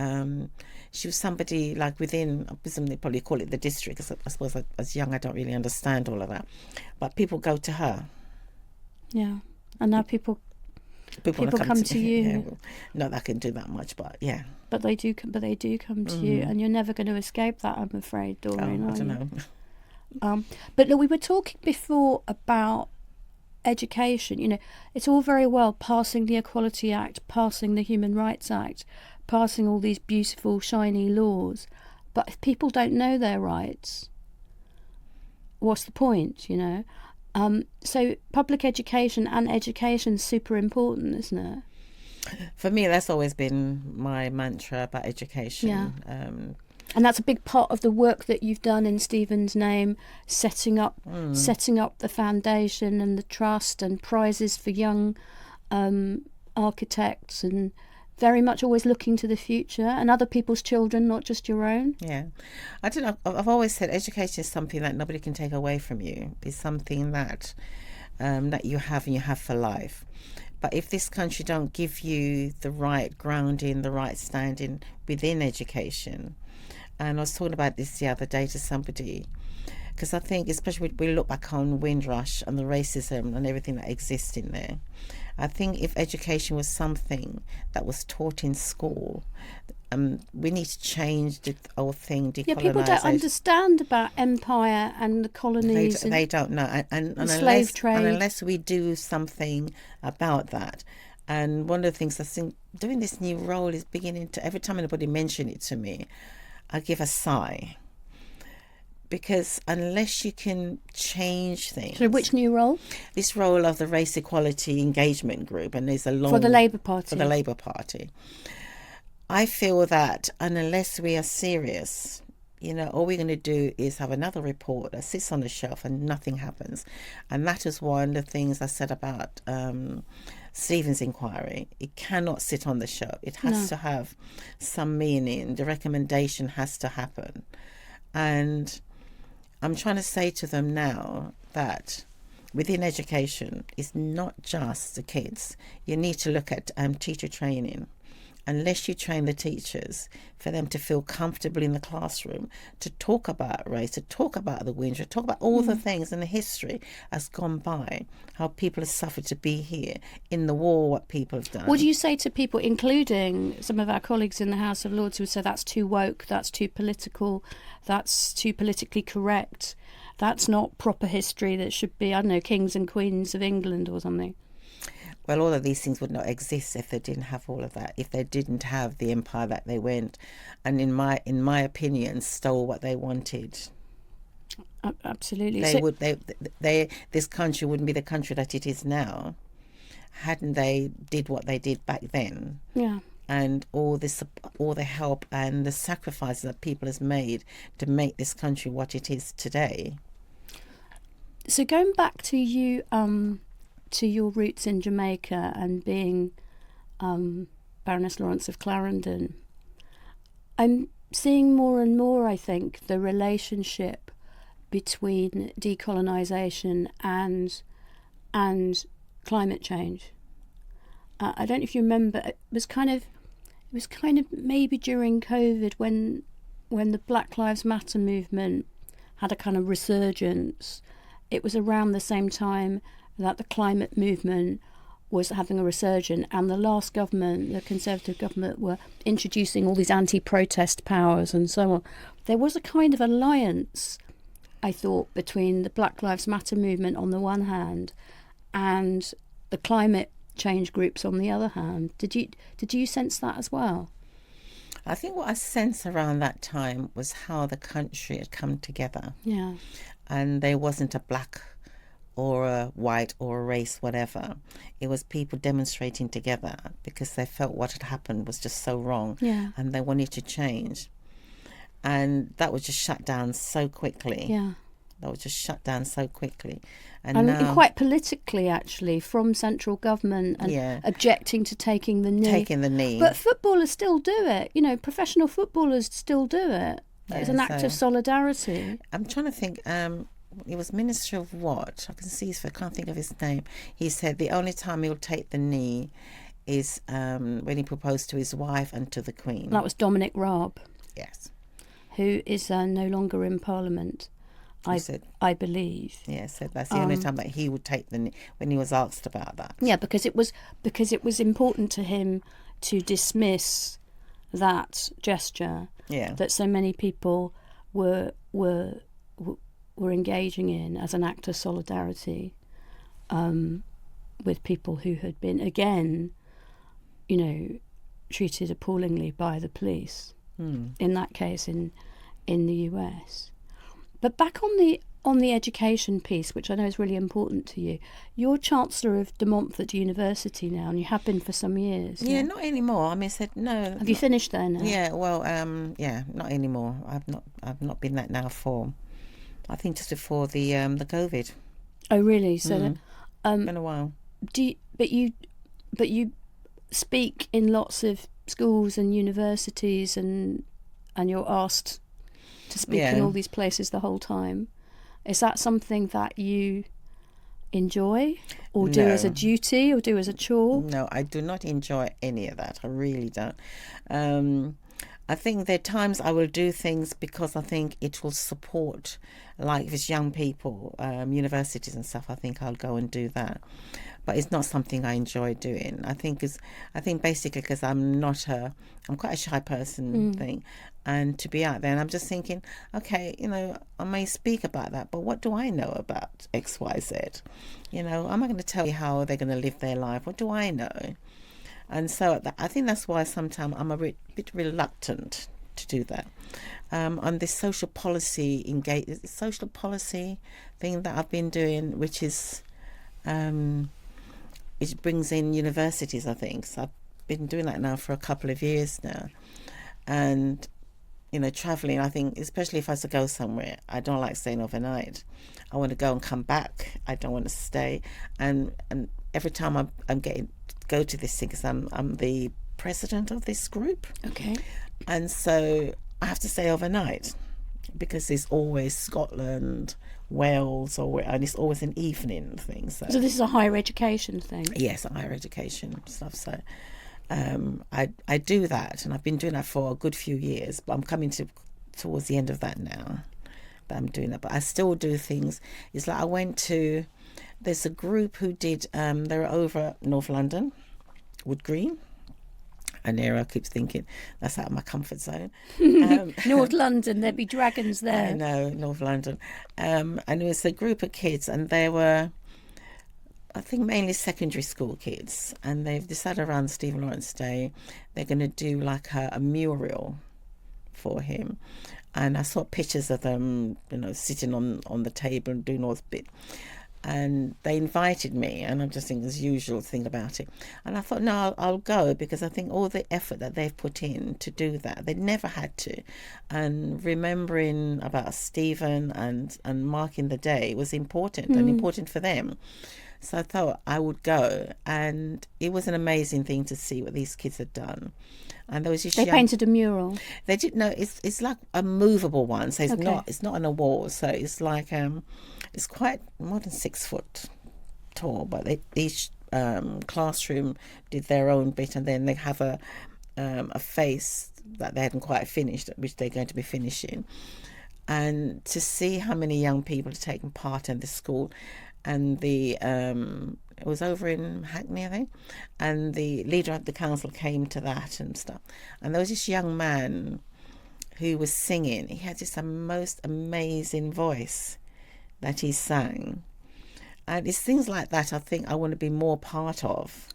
[SPEAKER 1] was somebody like within, they probably call it the district, because I suppose as young I don't really understand all of that, but people go to her.
[SPEAKER 2] Yeah, and now people come to you.
[SPEAKER 1] Yeah, well, not that I can do that much, but yeah. But
[SPEAKER 2] they do come to you, and you're never going to escape that, I'm afraid, Doreen.
[SPEAKER 1] I don't know.
[SPEAKER 2] But look, we were talking before about education. It's all very well passing the Equality Act, passing the Human Rights Act, passing all these beautiful, shiny laws. But if people don't know their rights, what's the point, So public education and education is super important, isn't it?
[SPEAKER 1] For me, that's always been my mantra about education.
[SPEAKER 2] Yeah. And that's a big part of the work that you've done in Stephen's name, setting up the foundation and the trust and prizes for young architects, and very much always looking to the future and other people's children, not just your own.
[SPEAKER 1] Yeah. I don't know. I've always said education is something that nobody can take away from you. It's something that that you have and you have for life. But if this country don't give you the right grounding, the right standing within education, and I was talking about this the other day to somebody, because I think, especially we look back on Windrush and the racism and everything that exists in there, I think if education was something that was taught in school, we need to change the whole thing, decolonisation.
[SPEAKER 2] Yeah, people don't understand about empire and the colonies.
[SPEAKER 1] They don't know. And
[SPEAKER 2] slave trade.
[SPEAKER 1] And unless we do something about that, And one of the things I think doing this new role is beginning to, every time anybody mention it to me, I give a sigh. Because unless you can change things.
[SPEAKER 2] So which new role?
[SPEAKER 1] This role of the Race Equality Engagement Group, and there's a long...
[SPEAKER 2] For the Labour Party.
[SPEAKER 1] For the Labour Party. I feel that unless we are serious, all we're going to do is have another report that sits on the shelf and nothing happens. And that is one of the things I said about Stephen's inquiry. It cannot sit on the shelf. It has to have some meaning. The recommendation has to happen. And I'm trying to say to them now that within education, it's not just the kids. You need to look at teacher training. Unless you train the teachers for them to feel comfortable in the classroom, to talk about race, to talk about the wins, to talk about all the things in the history has gone by, how people have suffered to be here, in the war, what people have done.
[SPEAKER 2] What do you say to people, including some of our colleagues in the House of Lords, who would say that's too woke, that's too political, that's too politically correct, that's not proper history, that should be, I don't know, kings and queens of England or something?
[SPEAKER 1] Well, all of these things would not exist if they didn't have all of that, if they didn't have the empire that they went, and in my opinion, stole what they wanted.
[SPEAKER 2] Absolutely.
[SPEAKER 1] This country wouldn't be the country that it is now, hadn't they did what they did back then.
[SPEAKER 2] Yeah.
[SPEAKER 1] And all the help and the sacrifices that people has made to make this country what it is today.
[SPEAKER 2] So going back to you, to your roots in Jamaica and being Baroness Lawrence of Clarendon, I'm seeing more and more, I think, the relationship between decolonisation and climate change. I don't know if you remember, it was kind of maybe during COVID when the Black Lives Matter movement had a kind of resurgence. It was around the same time that the climate movement was having a resurgence, and the last government, the Conservative government, were introducing all these anti-protest powers and so on. There was a kind of alliance, I thought, between the Black Lives Matter movement on the one hand and the climate change groups on the other hand. Did you sense that as well?
[SPEAKER 1] I think what I sensed around that time was how the country had come together.
[SPEAKER 2] Yeah.
[SPEAKER 1] And there wasn't a black or a white or a race, whatever. It was people demonstrating together because they felt what had happened was just so wrong.
[SPEAKER 2] Yeah.
[SPEAKER 1] And they wanted to change. And that was just shut down so quickly.
[SPEAKER 2] Yeah.
[SPEAKER 1] That was just shut down so quickly.
[SPEAKER 2] And
[SPEAKER 1] now,
[SPEAKER 2] quite politically, actually, from central government and objecting to taking the knee. But footballers still do it. Professional footballers still do it. It's an act of solidarity.
[SPEAKER 1] I'm trying to think. He was Minister of what? I can see his face. I can't think of his name. He said the only time he'll take the knee is when he proposed to his wife and to the Queen.
[SPEAKER 2] That was Dominic Raab.
[SPEAKER 1] Yes.
[SPEAKER 2] Who is no longer in Parliament, I believe.
[SPEAKER 1] Yeah, so that's the only time that he would take the knee, when he was asked about that.
[SPEAKER 2] Yeah, because it was important to him to dismiss that gesture that so many people were engaging in as an act of solidarity with people who had been, again, treated appallingly by the police, in that case in the US. But back on the education piece, which I know is really important to you, you're Chancellor of De Montfort University now, and you have been for some years.
[SPEAKER 1] Yeah, not anymore. I mean, I said no.
[SPEAKER 2] Have you finished there now?
[SPEAKER 1] Yeah, well, not anymore. I've not been that now for, I think, just before the COVID.
[SPEAKER 2] Oh, really? So,
[SPEAKER 1] it's been a while.
[SPEAKER 2] But you speak in lots of schools and universities, and you're asked to speak in all these places the whole time. Is that something that you enjoy, or do as a duty, or do as a chore?
[SPEAKER 1] No, I do not enjoy any of that. I really don't. I think there are times I will do things because I think it will support, like if it's young people, universities and stuff. I think I'll go and do that, but it's not something I enjoy doing. I think basically because I'm quite a shy person thing, and to be out there, and I'm just thinking, okay, I may speak about that, but what do I know about X, Y, Z? Am I going to tell you how they're going to live their life? What do I know? And so I think that's why sometimes I'm a bit reluctant to do that. On this social policy thing that I've been doing, which is which brings in universities, I think. So I've been doing that now for a couple of years now, and traveling. I think, especially if I was to go somewhere, I don't like staying overnight. I want to go and come back. I don't want to stay, and every time I'm getting go to this thing, because I'm the president of this group.
[SPEAKER 2] Okay.
[SPEAKER 1] And so I have to stay overnight because there's always Scotland, Wales, and it's always an evening thing. So
[SPEAKER 2] this is a higher education thing?
[SPEAKER 1] Yes, higher education stuff. So I do that, and I've been doing that for a good few years, but I'm coming towards the end of that now. But I'm doing that. But I still do things. It's like there's a group who did, they're over North London, Wood Green. And there I keep thinking, that's out of my comfort zone.
[SPEAKER 2] North London, there'd be dragons there.
[SPEAKER 1] I know, North London. And it was a group of kids, and they were, I think, mainly secondary school kids. And they've decided around Stephen Lawrence Day, they're going to do like a mural for him. And I saw pictures of them, sitting on the table and doing all this bit. And they invited me, and I'm just thinking as usual thing about it. And I thought, no, I'll go, because I think all the effort that they've put in to do that, they never had to. And remembering about Stephen and marking the day was important and important for them. So I thought I would go, and it was an amazing thing to see what these kids had done. And there was this
[SPEAKER 2] painted a mural.
[SPEAKER 1] They did. No, it's like a movable one, so it's not on a wall. So it's like it's quite more than 6 foot tall. But each classroom did their own bit, and then they have a face that they hadn't quite finished, which they're going to be finishing. And to see how many young people had taken part in the school, and it was over in Hackney, I think, and the leader of the council came to that and stuff. And there was this young man who was singing. He had just a most amazing voice that he sang. And it's things like that I think I want to be more part of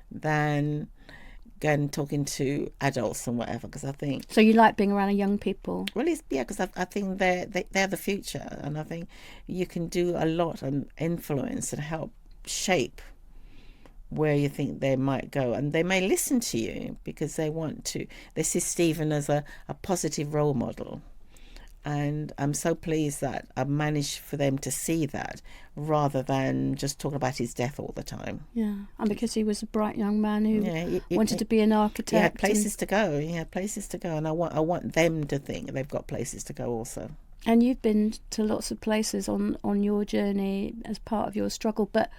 [SPEAKER 1] than going talking to adults and whatever, because I think...
[SPEAKER 2] So you like being around young people?
[SPEAKER 1] Well, because I think they're the future, and I think you can do a lot and influence and help shape where you think they might go, and they may listen to you because they see Stephen as a positive role model. And I'm so pleased that I've managed for them to see that, rather than just talking about his death all the time.
[SPEAKER 2] Yeah, and because he was a bright young man who wanted to be an architect. He
[SPEAKER 1] had places to go. And I want them to think they've got places to go also.
[SPEAKER 2] And you've been to lots of places on your journey as part of your struggle. But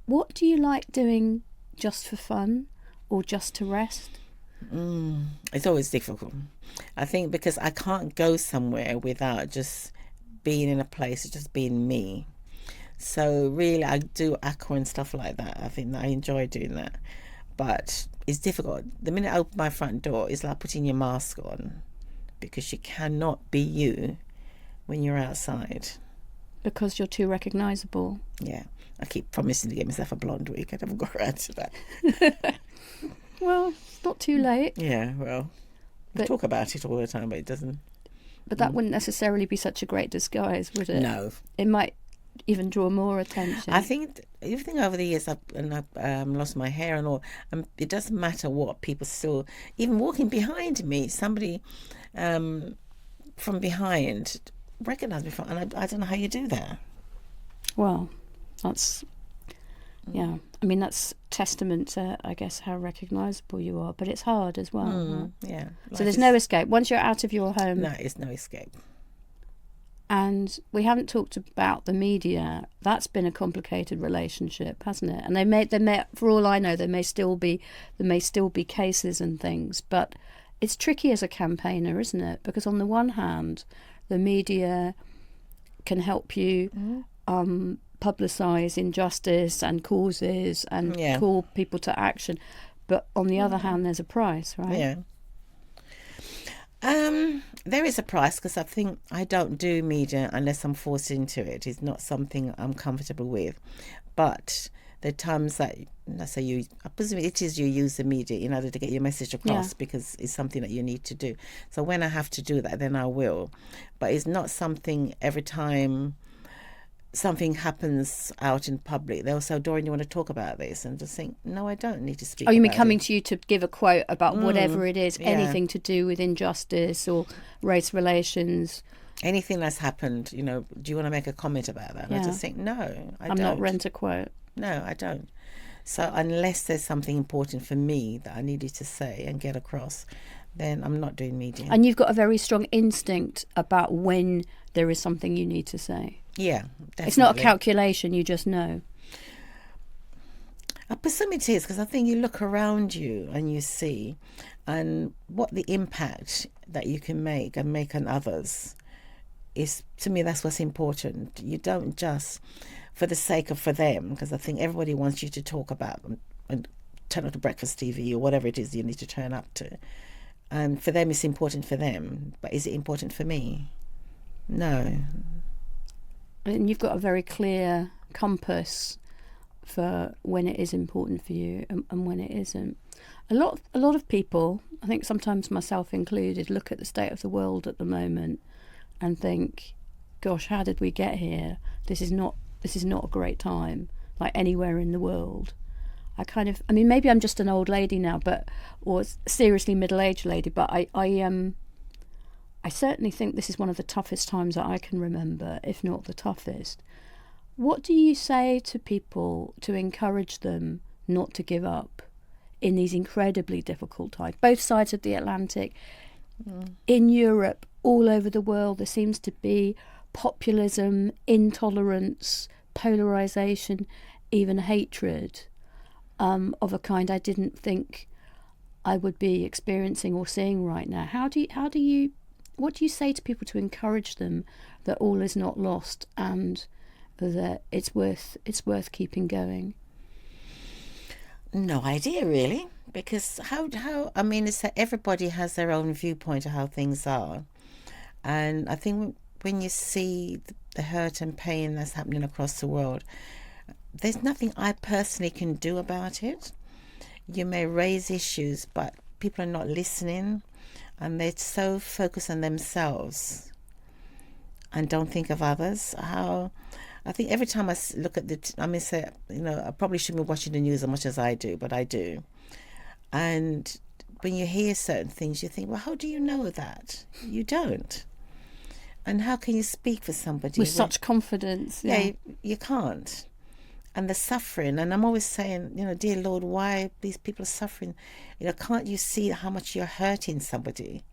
[SPEAKER 2] what do you like doing just for fun or just to rest?
[SPEAKER 1] It's always difficult. I think because I can't go somewhere without just being in a place, just being me. So really I do aqua and stuff like that. I think that I enjoy doing that. But it's difficult. The minute I open my front door, it's like putting your mask on, because you cannot be you when you're outside.
[SPEAKER 2] Because you're too recognisable.
[SPEAKER 1] Yeah. I keep promising to get myself a blonde wig. I haven't got around to that.
[SPEAKER 2] Well, it's not too late.
[SPEAKER 1] Yeah, well, we talk about it all the time, but it doesn't...
[SPEAKER 2] But that wouldn't necessarily be such a great disguise, would it?
[SPEAKER 1] No.
[SPEAKER 2] It might even draw more attention.
[SPEAKER 1] I think everything over the years, I've lost my hair and all, and it doesn't matter what, people still... Even walking behind me, somebody from behind recognised me, and I don't know how you do that.
[SPEAKER 2] Well, that's... Yeah, I mean, that's testament to, I guess, how recognisable you are, but it's hard as well. Right?
[SPEAKER 1] Yeah.
[SPEAKER 2] So there's no escape. Once you're out of your home...
[SPEAKER 1] No, it's no escape.
[SPEAKER 2] And we haven't talked about the media. That's been a complicated relationship, hasn't it? And they may, for all I know, there may still be cases and things, but it's tricky as a campaigner, isn't it? Because on the one hand, the media can help you publicise injustice and causes and call people to action. But on the other hand, there's a price, right?
[SPEAKER 1] Yeah. There is a price, because I think I don't do media unless I'm forced into it. It's not something I'm comfortable with. But there are times that, let's say I presume it is you use the media in order to get your message across, because it's something that you need to do. So when I have to do that, then I will. But it's not something every time something happens out in public, they'll say, Doreen, you want to talk about this? And just think, no, I don't need to speak.
[SPEAKER 2] Oh, you mean
[SPEAKER 1] about
[SPEAKER 2] coming
[SPEAKER 1] it.
[SPEAKER 2] to you to give a quote about whatever it is, anything to do with injustice or race relations?
[SPEAKER 1] Anything that's happened, do you want to make a comment about that? And I just think, no, I'm
[SPEAKER 2] not rent a quote.
[SPEAKER 1] No, I don't. So unless there's something important for me that I needed to say and get across, then I'm not doing media.
[SPEAKER 2] And you've got a very strong instinct about when there is something you need to say.
[SPEAKER 1] Yeah, definitely.
[SPEAKER 2] It's not a calculation, you just know.
[SPEAKER 1] I presume it is, because I think you look around you and you see and what the impact that you can make and make on others is, to me, that's what's important. You don't just for the sake of for them, because I think everybody wants you to talk about them and turn on to breakfast TV or whatever it is you need to turn up to. And for them, it's important for them. But is it important for me? No.
[SPEAKER 2] And you've got a very clear compass for when it is important for you and when it isn't. A lot of people, I think sometimes myself included, look at the state of the world at the moment and think, gosh, how did we get here? This is not a great time, like anywhere in the world. I mean, maybe I'm just an old lady now, or seriously middle-aged lady, but I certainly think this is one of the toughest times that I can remember, if not the toughest. What do you say to people to encourage them not to give up in these incredibly difficult times? Both sides of the Atlantic, in Europe, all over the world, there seems to be populism, intolerance, polarisation, even hatred of a kind I didn't think I would be experiencing or seeing right now. What do you say to people to encourage them that all is not lost and that it's worth keeping going?
[SPEAKER 1] No idea, really, because I mean, it's that everybody has their own viewpoint of how things are, and I think when you see the hurt and pain that's happening across the world, there's nothing I personally can do about it. You may raise issues, but people are not listening. And they're so focused on themselves and don't think of others. I think every time I look at I probably shouldn't be watching the news as much as I do, but I do. And when you hear certain things, you think, well, how do you know that? You don't. And how can you speak for somebody
[SPEAKER 2] with such confidence?
[SPEAKER 1] Yeah, you can't. And the suffering, and I'm always saying, dear Lord, why these people are suffering? Can't you see how much you're hurting somebody?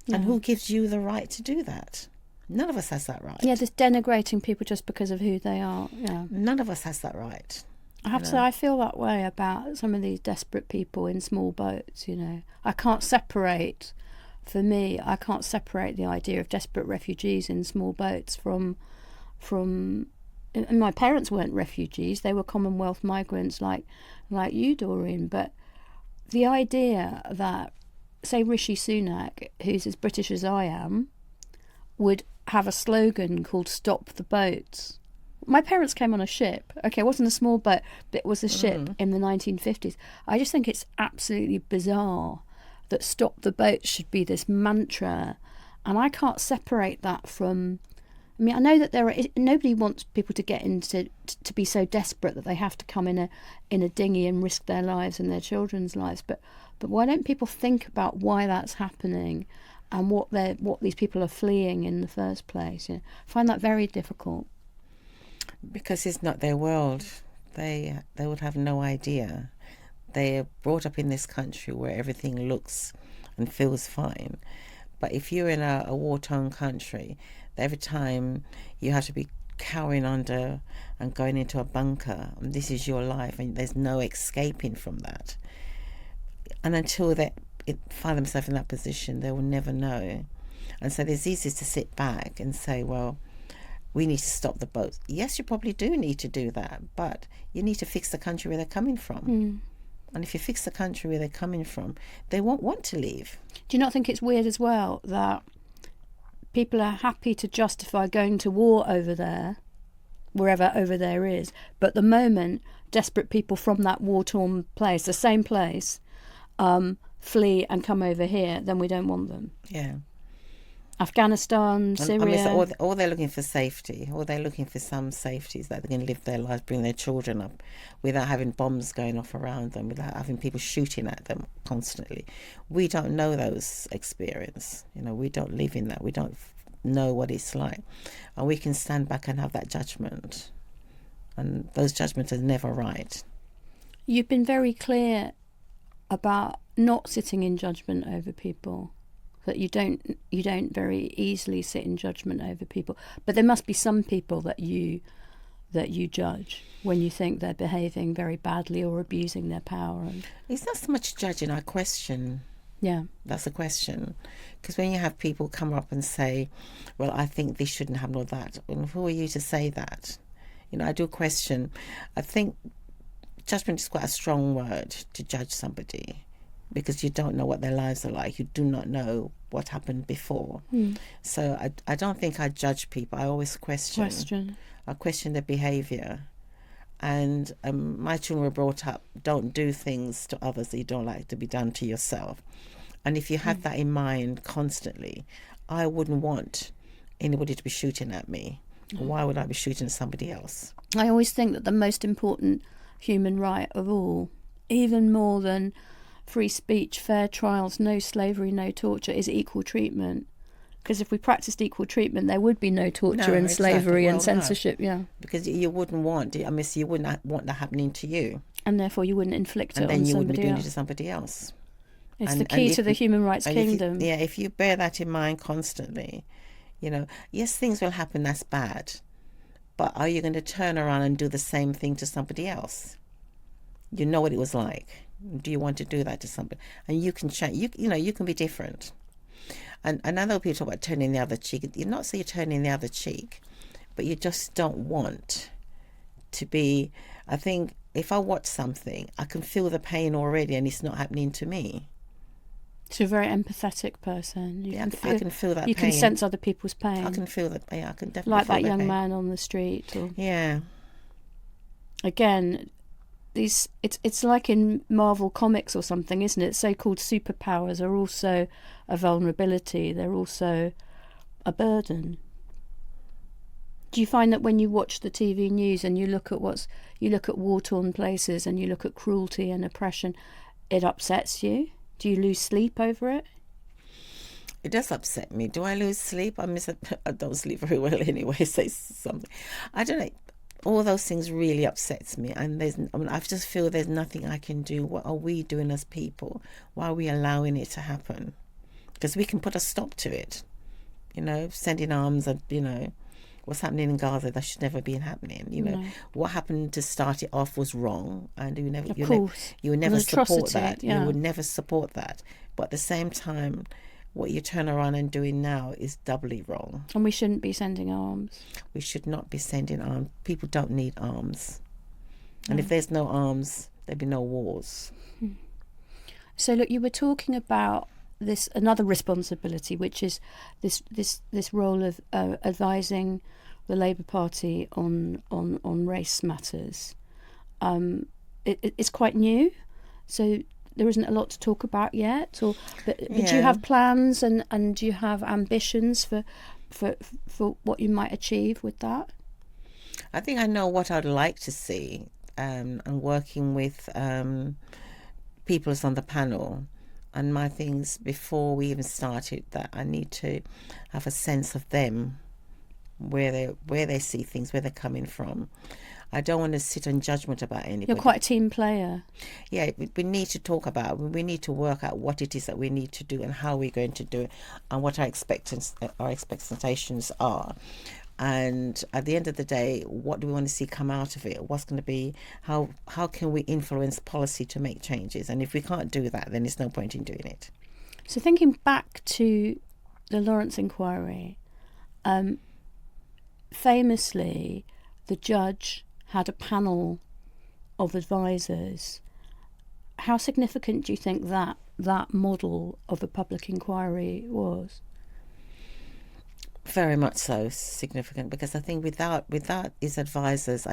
[SPEAKER 1] Yeah. And who gives you the right to do that? None of us has that right.
[SPEAKER 2] Yeah, just denigrating people just because of who they are. Yeah,
[SPEAKER 1] none of us has that right.
[SPEAKER 2] I have to say, I feel that way about some of these desperate people in small boats. I can't separate. For me, I can't separate the idea of desperate refugees in small boats from. And my parents weren't refugees; they were Commonwealth migrants, like you, Doreen. But the idea that, say, Rishi Sunak, who's as British as I am, would have a slogan called "Stop the Boats." My parents came on a ship. Okay, it wasn't a small boat, but it was a ship in the 1950s. I just think it's absolutely bizarre that "Stop the Boats" should be this mantra, and I can't separate that from. I mean, I know that nobody wants people to get into to be so desperate that they have to come in a dinghy and risk their lives and their children's lives. But why don't people think about why that's happening and what these people are fleeing in the first place? I find that very difficult.
[SPEAKER 1] Because it's not their world. They would have no idea. They are brought up in this country where everything looks and feels fine. But if you're in a war-torn country, every time you have to be cowering under and going into a bunker, and this is your life, and there's no escaping from that. And until that find themselves in that position, they will never know. And so it's easy to sit back and say, well, we need to stop the boats. Yes, you probably do need to do that, but you need to fix the country where they're coming from. And if you fix the country where they're coming from, they won't want to leave.
[SPEAKER 2] Do you not think it's weird as well that people are happy to justify going to war over there, wherever over there is, but the moment desperate people from that war-torn place, the same place, flee and come over here, then we don't want them.
[SPEAKER 1] Yeah.
[SPEAKER 2] Afghanistan, Syria.
[SPEAKER 1] I mean, so all they're looking for safety. All they're looking for some safety is that they can live their lives, bring their children up without having bombs going off around them, without having people shooting at them constantly. We don't know those experiences. We don't live in that. We don't know what it's like. And we can stand back and have that judgment. And those judgments are never right.
[SPEAKER 2] You've been very clear about not sitting in judgment over people. That you don't very easily sit in judgment over people, but there must be some people that you judge when you think they're behaving very badly or abusing their power.
[SPEAKER 1] It's not so much judging, I question.
[SPEAKER 2] Yeah,
[SPEAKER 1] that's the question. Because when you have people come up and say, "Well, I think this shouldn't happen or that," well, who are you to say that? I do question. I think judgment is quite a strong word to judge somebody, because you don't know what their lives are like. You do not know what happened before. So I don't think I judge people. I always question. I question their behaviour. And my children were brought up, don't do things to others that you don't like to be done to yourself. And if you have that in mind constantly, I wouldn't want anybody to be shooting at me. Why would I be shooting at somebody else?
[SPEAKER 2] I always think that the most important human right of all, even more than free speech, fair trials, no slavery, no torture, is equal treatment. Because if we practiced equal treatment, there would be no torture and slavery and censorship. No. Yeah,
[SPEAKER 1] because you wouldn't want it. I mean, you wouldn't want that happening to you,
[SPEAKER 2] and therefore you wouldn't inflict it on somebody else.
[SPEAKER 1] And then you wouldn't be doing it to somebody else.
[SPEAKER 2] It's the key to the human rights kingdom.
[SPEAKER 1] If you bear that in mind constantly, yes, things will happen. That's bad, but are you going to turn around and do the same thing to somebody else? You know what it was like. Do you want to do that to somebody? And you can change. You can be different. And I know people talk about turning the other cheek. You're not saying you're turning the other cheek, but you just don't want to be. I think if I watch something, I can feel the pain already, and it's not happening to me.
[SPEAKER 2] So you're a very empathetic person.
[SPEAKER 1] I can feel that pain.
[SPEAKER 2] You can sense other people's pain.
[SPEAKER 1] I can feel that. Yeah, I can definitely
[SPEAKER 2] like
[SPEAKER 1] feel
[SPEAKER 2] that young
[SPEAKER 1] pain.
[SPEAKER 2] man on the street.
[SPEAKER 1] Yeah.
[SPEAKER 2] Again, it's like in Marvel Comics or something, isn't it? So-called superpowers are also a vulnerability. They're also a burden. Do you find that when you watch the TV news and you look at war-torn places and you look at cruelty and oppression, it upsets you? Do you lose sleep over it?
[SPEAKER 1] It does upset me. Do I lose sleep? I don't sleep very well anyway. Say something. I don't know. All those things really upsets me, and I just feel there's nothing I can do. What are we doing as people? Why are we allowing it to happen? Because we can put a stop to it. Sending arms and what's happening in Gaza, that should never be happening.
[SPEAKER 2] No.
[SPEAKER 1] What happened to start it off was wrong, and you would never
[SPEAKER 2] An
[SPEAKER 1] support
[SPEAKER 2] atrocity,
[SPEAKER 1] that.
[SPEAKER 2] yeah.
[SPEAKER 1] You would never support that. But at the same time, what you turn around and doing now is doubly wrong.
[SPEAKER 2] And we shouldn't be sending arms.
[SPEAKER 1] We should not be sending arms. People don't need arms. And if there's no arms, there'd be no wars.
[SPEAKER 2] So look, you were talking about this another responsibility, which is this role of advising the Labour Party on race matters. It's quite new, so there isn't a lot to talk about yet. But do you have plans and do you have ambitions for what you might achieve with that?
[SPEAKER 1] I think I know what I'd like to see. I'm working with people on the panel. And my things, before we even started, that I need to have a sense of them, where they see things, where they're coming from. I don't want to sit on judgment about anybody.
[SPEAKER 2] You're quite a team player.
[SPEAKER 1] Yeah, we need to talk about, we need to work out what it is that we need to do and how we're going to do it and what our expectations are. And at the end of the day, what do we want to see come out of it? What's going to be, how can we influence policy to make changes? And if we can't do that, then there's no point in doing it.
[SPEAKER 2] So thinking back to the Lawrence inquiry, famously, the judge had a panel of advisors. How significant do you think that model of a public inquiry was?
[SPEAKER 1] Very much so significant, because I think without his advisors,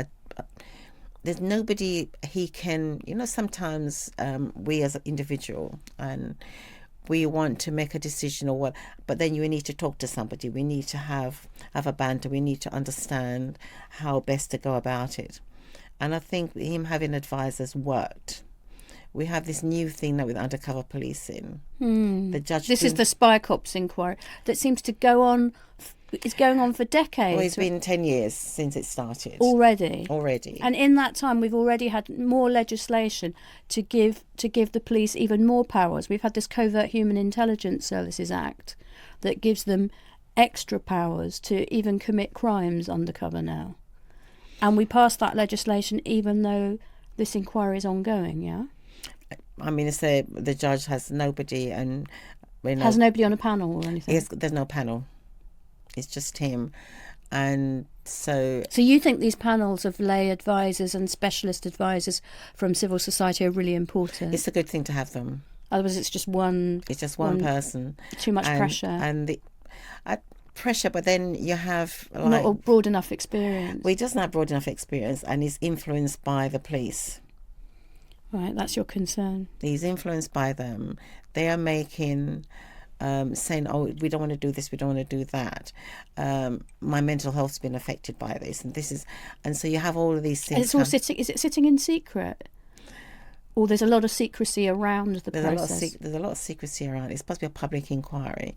[SPEAKER 1] there's nobody he can, sometimes we as an individual, and we want to make a decision or what, but then you need to talk to somebody. We need to have a banter. We need to understand how best to go about it. And I think him having advisors worked. We have this new thing now with undercover policing. The judge.
[SPEAKER 2] This is the spy cops inquiry that seems to go on. It's going on for decades.
[SPEAKER 1] Well, it's been 10 years since it started.
[SPEAKER 2] Already.
[SPEAKER 1] And
[SPEAKER 2] in that time, we've already had more legislation to give the police even more powers. We've had this Covert Human Intelligence Services Act that gives them extra powers to even commit crimes undercover now. And we passed that legislation even though this inquiry is ongoing, yeah?
[SPEAKER 1] I mean, the judge has nobody, and
[SPEAKER 2] has nobody on a panel or anything.
[SPEAKER 1] There's no panel. It's just him, and so.
[SPEAKER 2] So you think these panels of lay advisors and specialist advisors from civil society are really important?
[SPEAKER 1] It's a good thing to have them.
[SPEAKER 2] Otherwise, it's just one.
[SPEAKER 1] It's just one person.
[SPEAKER 2] Too much pressure.
[SPEAKER 1] And the pressure, but then you have
[SPEAKER 2] not a broad enough experience.
[SPEAKER 1] Well, he doesn't have broad enough experience, and he's influenced by the police.
[SPEAKER 2] Right, that's your concern.
[SPEAKER 1] He's influenced by them. They are making, saying, "Oh, we don't want to do this. We don't want to do that. My mental health's been affected by this, and so you have all of these things."
[SPEAKER 2] And it's all sitting. Is it sitting in secret, or there's a lot of secrecy around the process?
[SPEAKER 1] There's a lot of secrecy around. It's supposed to be a public inquiry.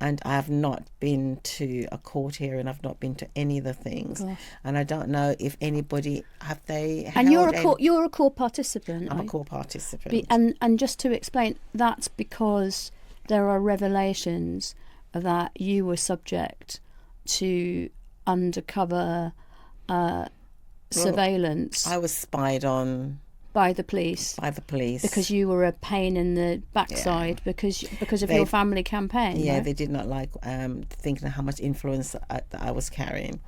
[SPEAKER 1] And I have not been to a court hearing. I've not been to any of the things. Gosh. And I don't know if anybody have they.
[SPEAKER 2] And you're a court participant.
[SPEAKER 1] I'm a court participant.
[SPEAKER 2] And just to explain, that's because there are revelations that you were subject to undercover surveillance.
[SPEAKER 1] I was spied on.
[SPEAKER 2] By the police. Because you were a pain in the backside, because of your family campaign.
[SPEAKER 1] Yeah,
[SPEAKER 2] right?
[SPEAKER 1] They did not like thinking of how much influence that I was carrying.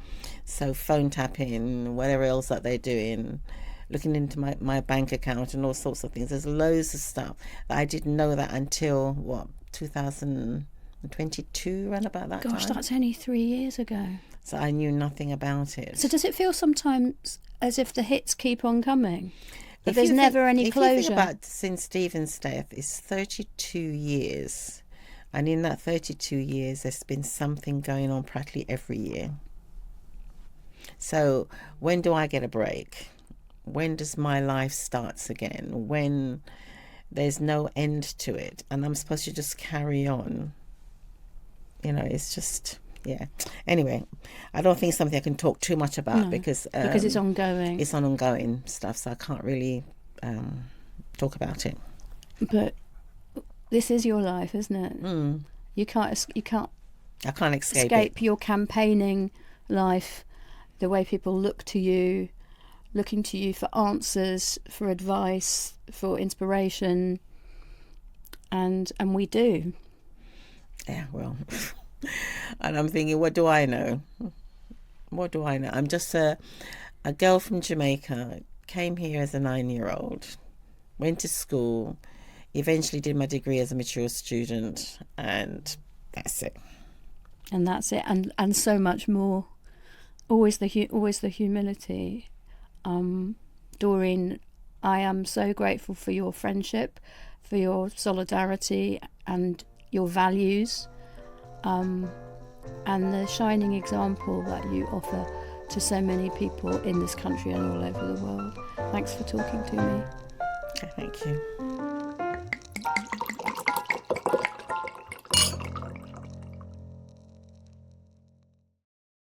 [SPEAKER 1] So phone tapping, whatever else that they're doing, looking into my bank account and all sorts of things. There's loads of stuff that I didn't know that until, 2022, around about that time.
[SPEAKER 2] Gosh, that's only 3 years ago.
[SPEAKER 1] So I knew nothing about it.
[SPEAKER 2] So does it feel sometimes as if the hits keep on coming? But there's never any closure.
[SPEAKER 1] If you think about since Stephen's death, it's 32 years. And in that 32 years, there's been something going on practically every year. So when do I get a break? When does my life starts again? When there's no end to it and I'm supposed to just carry on? It's just... Yeah. Anyway, I don't think it's something I can talk too much about because
[SPEAKER 2] it's ongoing.
[SPEAKER 1] It's on ongoing stuff, so I can't really talk about it.
[SPEAKER 2] But this is your life, isn't it? You can't.
[SPEAKER 1] I can't escape
[SPEAKER 2] your campaigning life. The way people looking to you for answers, for advice, for inspiration, and we do.
[SPEAKER 1] Yeah. Well. And I'm thinking, what do I know? I'm just a girl from Jamaica, came here as a 9-year-old, went to school, eventually did my degree as a mature student, and that's it.
[SPEAKER 2] And so much more. Always the humility. Doreen, I am so grateful for your friendship, for your solidarity and your values. And the shining example that you offer to so many people in this country and all over the world. Thanks for talking to me.
[SPEAKER 1] Okay, thank you.